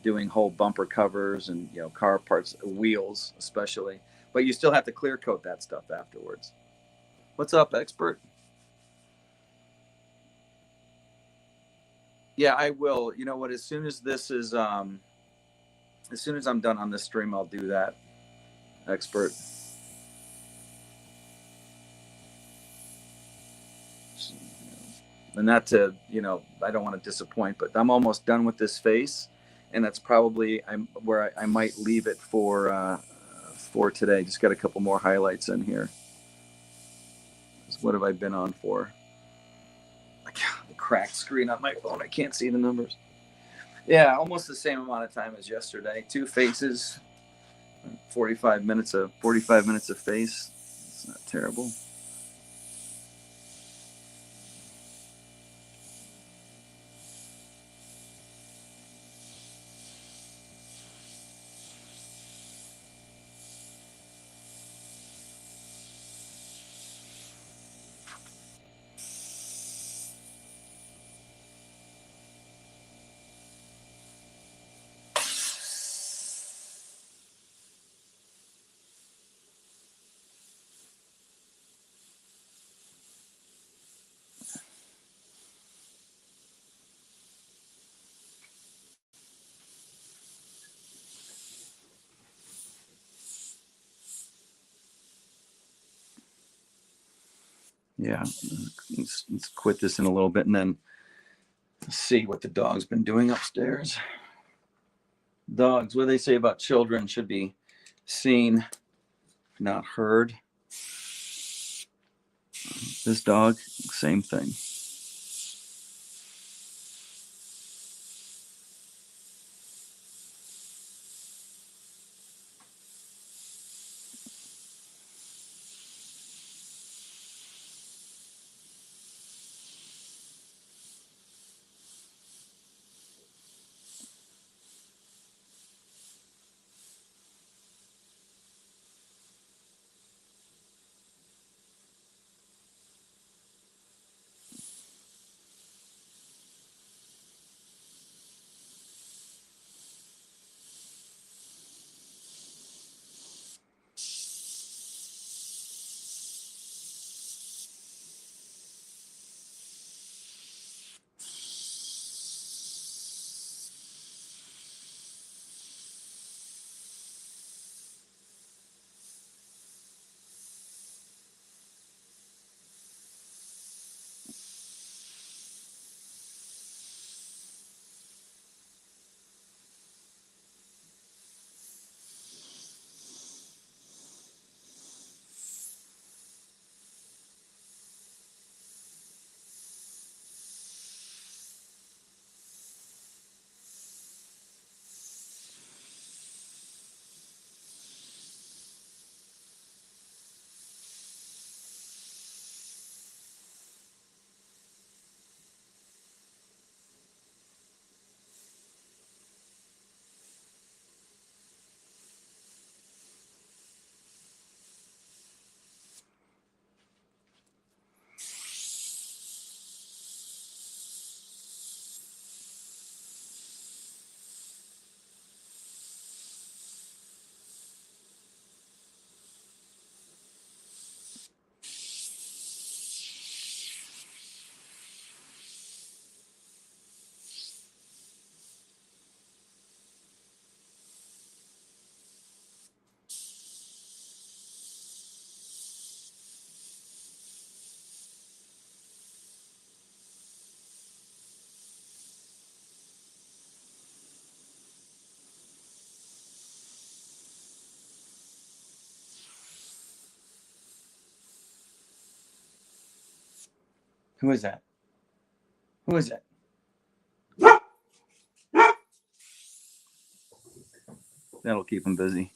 doing whole bumper covers and car parts, wheels especially. But you still have to clear coat that stuff afterwards. What's up, expert? Yeah, I will. You know what? As soon as this is, as soon as I'm done on this stream, I'll do that, expert. And not to, I don't want to disappoint, but I'm almost done with this face, and that's probably where I might leave it for today. Just got a couple more highlights in here. What have I been on for? The cracked screen on my phone. I can't see the numbers. Yeah, almost the same amount of time as yesterday. 2 faces, 45 minutes of face. It's not terrible. Yeah, let's quit this in a little bit and then see what the dog's been doing upstairs. Dogs, what do they say about children should be seen, not heard. This dog, same thing. Who is that? Who is it? That'll keep him busy.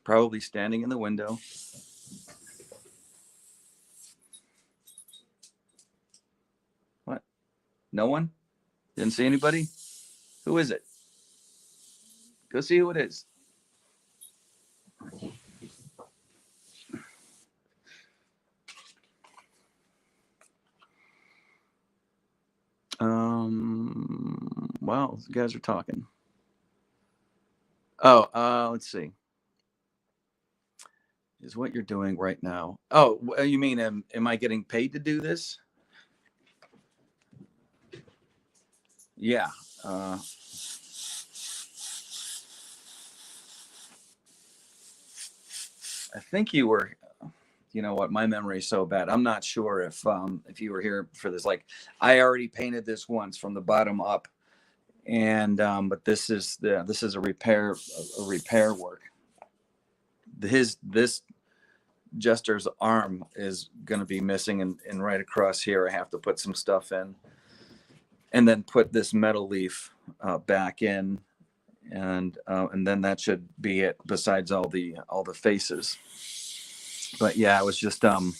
Probably standing in the window. What? No one? Didn't see anybody? Who is it? Go see who it is. Wow, you guys are talking. Oh, let's see. Is what you're doing right now. Oh, you mean am I getting paid to do this? Yeah. I think you were. You know what? My memory is so bad. I'm not sure if you were here for this. Like, I already painted this once from the bottom up, and but this is a repair work. This Jester's arm is going to be missing, and right across here, I have to put some stuff in, and then put this metal leaf back in, and then that should be it. Besides all the faces, but yeah, it was just I've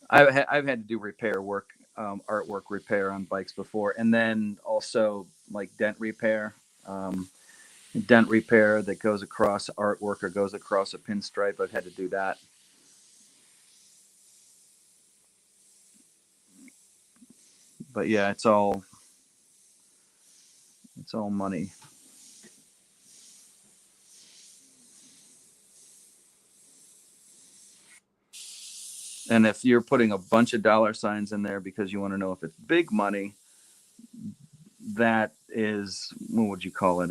had to do repair work, artwork repair on bikes before, and then also like dent repair that goes across artwork or goes across a pinstripe. I've had to do that. But yeah, it's all money. And if you're putting a bunch of dollar signs in there because you want to know if it's big money, that is, what would you call it?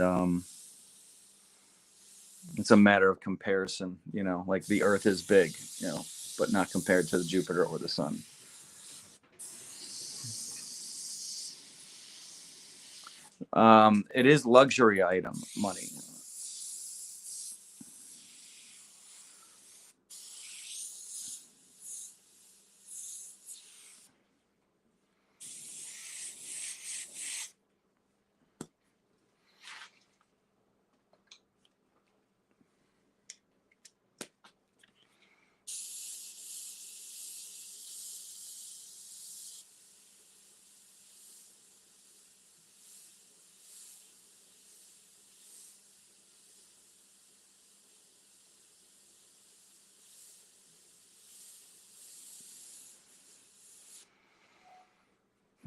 It's a matter of comparison, like the earth is big, but not compared to the Jupiter or the sun. It is luxury item money.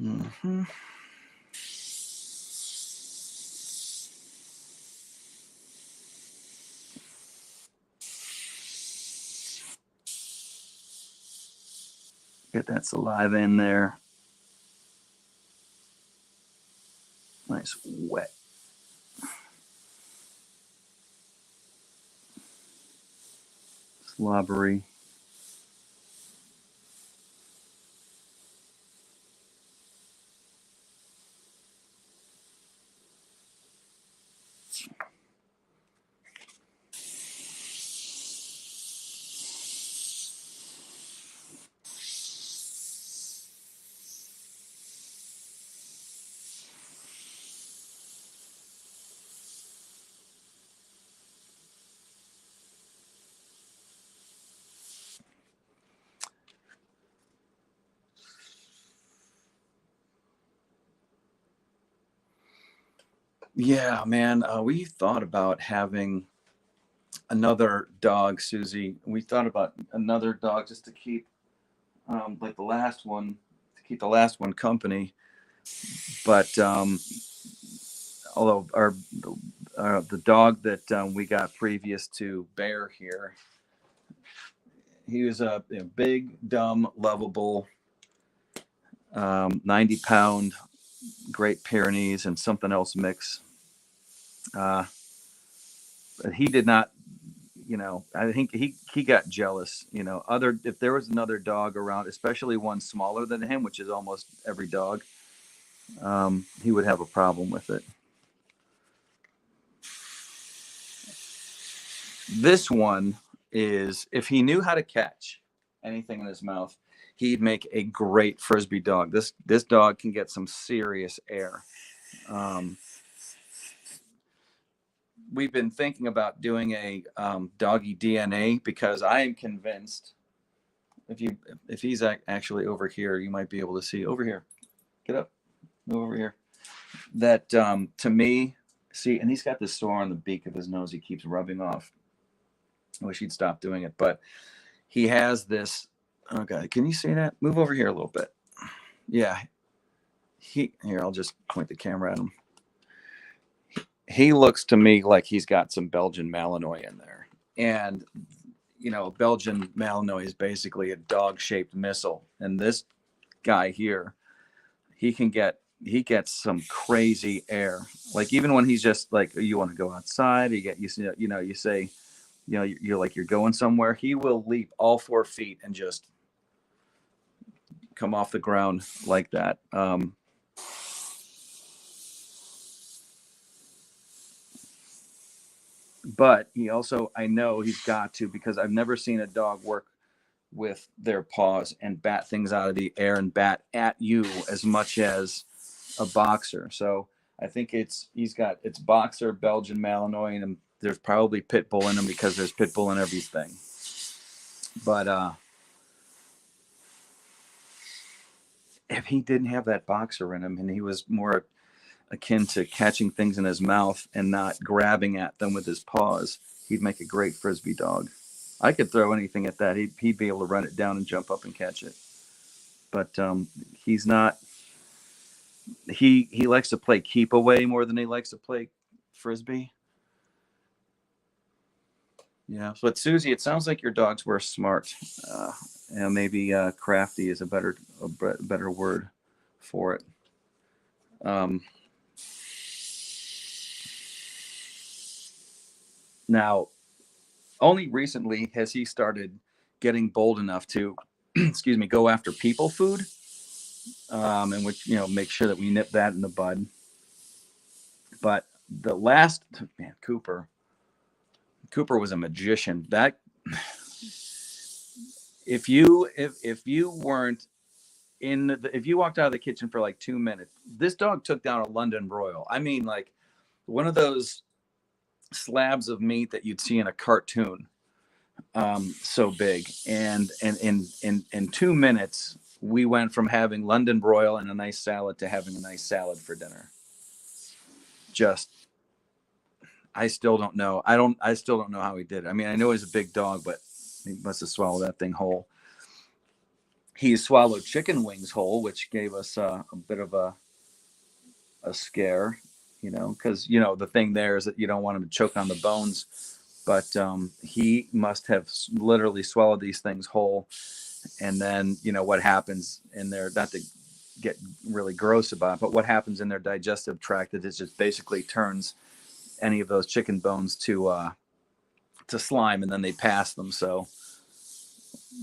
Mm-hmm. Get that saliva in there. Nice wet. Slobbery. Yeah, man. We thought about having another dog, Susie. We thought about another dog just to keep, like the last one, company. But although the dog that we got previous to Bear here, he was a big, dumb, lovable, 90-pound Great Pyrenees and something else mix. But he did not, I think he got jealous. If there was another dog around, especially one smaller than him, which is almost every dog, he would have a problem with it. This one is, if he knew how to catch anything in his mouth, he'd make a great Frisbee dog. This dog can get some serious air. We've been thinking about doing a doggy DNA, because I am convinced if he's actually over here, you might be able to see over here. Get up, move over here. That to me, see, and he's got this sore on the beak of his nose he keeps rubbing off. I wish he'd stop doing it, but he has this. Oh God, can you see that? Move over here a little bit. Yeah. Here, I'll just point the camera at him. He looks to me like he's got some Belgian Malinois in there. And, you know, Belgian Malinois is basically a dog-shaped missile. And this guy here, he gets some crazy air. Like, even when he's just like, you want to go outside, you say, you're like, you're going somewhere, he will leap all 4 feet and just come off the ground like that. But he also, I know he's got to, because I've never seen a dog work with their paws and bat things out of the air and bat at you as much as a boxer. So I think it's boxer, Belgian Malinois, and there's probably pit bull in him, because there's pit bull in everything. But if he didn't have that boxer in him and he was more akin to catching things in his mouth and not grabbing at them with his paws, he'd make a great Frisbee dog. I could throw anything at that. He'd be able to run it down and jump up and catch it. But he's not. He likes to play keep away more than he likes to play Frisbee. Yeah. But Susie, it sounds like your dogs were smart. And maybe crafty is a better word for it. Now, only recently has he started getting bold enough to, go after people food, and which, make sure that we nip that in the bud. But the last, man, Cooper was a magician. That if you weren't if you walked out of the kitchen for like 2 minutes, this dog took down a London Broil. I mean, like one of those slabs of meat that you'd see in a cartoon, so big. And in 2 minutes, we went from having London Broil and a nice salad to having a nice salad for dinner. I still don't know. I still don't know how he did it. I mean, I know he's a big dog, but he must have swallowed that thing whole. He swallowed chicken wings whole, which gave us a bit of a scare, because, the thing there is that you don't want him to choke on the bones. But he must have literally swallowed these things whole. And then, what happens in there, not to get really gross about it, but what happens in their digestive tract, that it just basically turns any of those chicken bones to slime, and then they pass them. So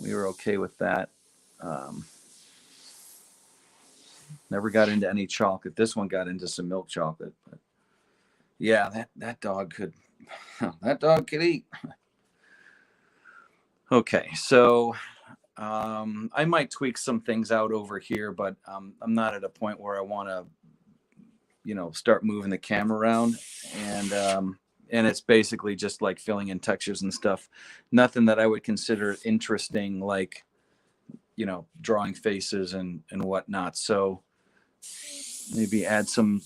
we were okay with that. Never got into any chocolate. This one got into some milk chocolate, but yeah, that dog could eat. Okay, so I might tweak some things out over here, but I'm not at a point where I want to, start moving the camera around, and it's basically just like filling in textures and stuff. Nothing that I would consider interesting, like, drawing faces and whatnot. So maybe add some,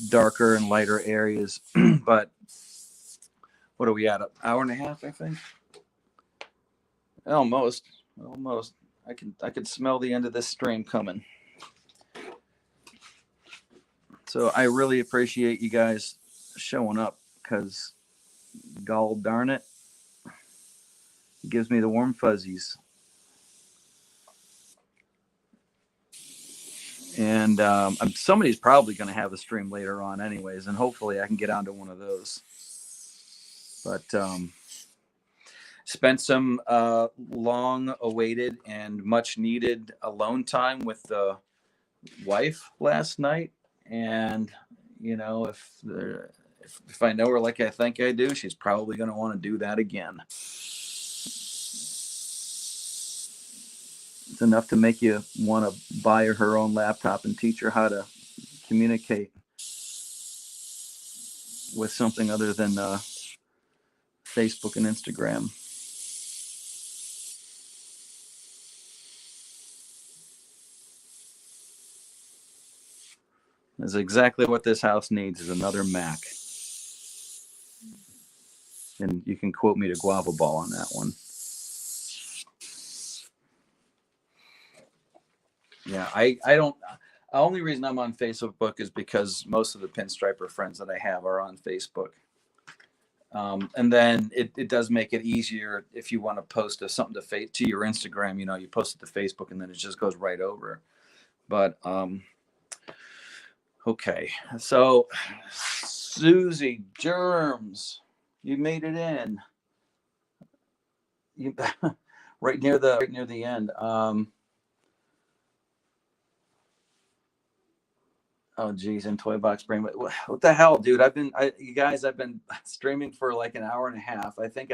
darker and lighter areas. But what are we at? An hour and a half, I think. Almost. I could smell the end of this stream coming. So I really appreciate you guys showing up, because gall darn it, gives me the warm fuzzies. And somebody's probably going to have a stream later on anyways, and hopefully I can get onto one of those. But spent some long awaited and much needed alone time with the wife last night, and you know, if I know her like I think I do, she's probably going to want to do that again. It's enough to make you want to buy her own laptop and teach her how to communicate with something other than Facebook and Instagram. That's exactly what this house needs, is another Mac. And you can quote me to Guava Ball on that one. Yeah, I don't. The only reason I'm on Facebook is because most of the pinstriper friends that I have are on Facebook. And then it does make it easier if you want to post something to your Instagram. You know, you post it to Facebook and then it just goes right over. But okay, so Susie Germs, you made it in. You right near the end. Oh geez, and Toy Box Brain. What the hell, dude? I've been streaming for like an hour and a half. I think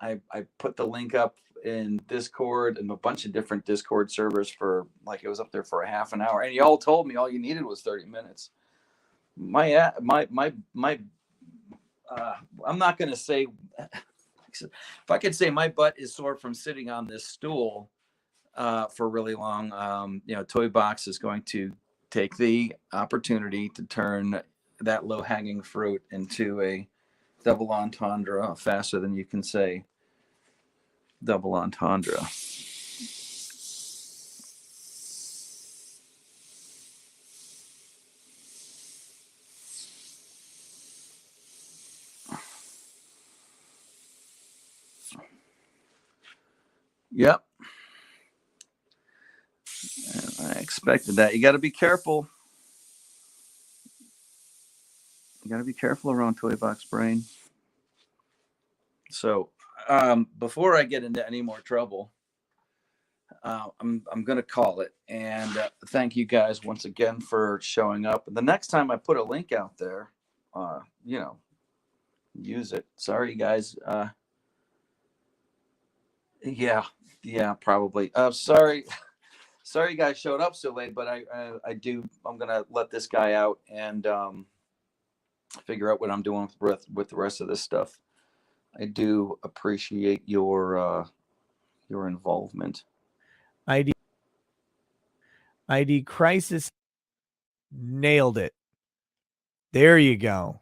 I put the link up in Discord and a bunch of different Discord servers for like, it was up there for a half an hour, and y'all told me all you needed was 30 minutes. I'm not gonna say. If I could say, my butt is sore from sitting on this stool for really long. You know, Toy Box is going to take the opportunity to turn that low-hanging fruit into a double entendre faster than you can say double entendre. Yep. I expected that. You got to be careful. You got to be careful around Toy Box Brain. So before I get into any more trouble, I'm going to call it. And thank you guys once again for showing up. The next time I put a link out there, you know, use it. Sorry, guys. Yeah, probably. Sorry you guys showed up so late, but I'm going to let this guy out and figure out what I'm doing with the rest of this stuff. I do appreciate your involvement. ID Crisis nailed it. There you go.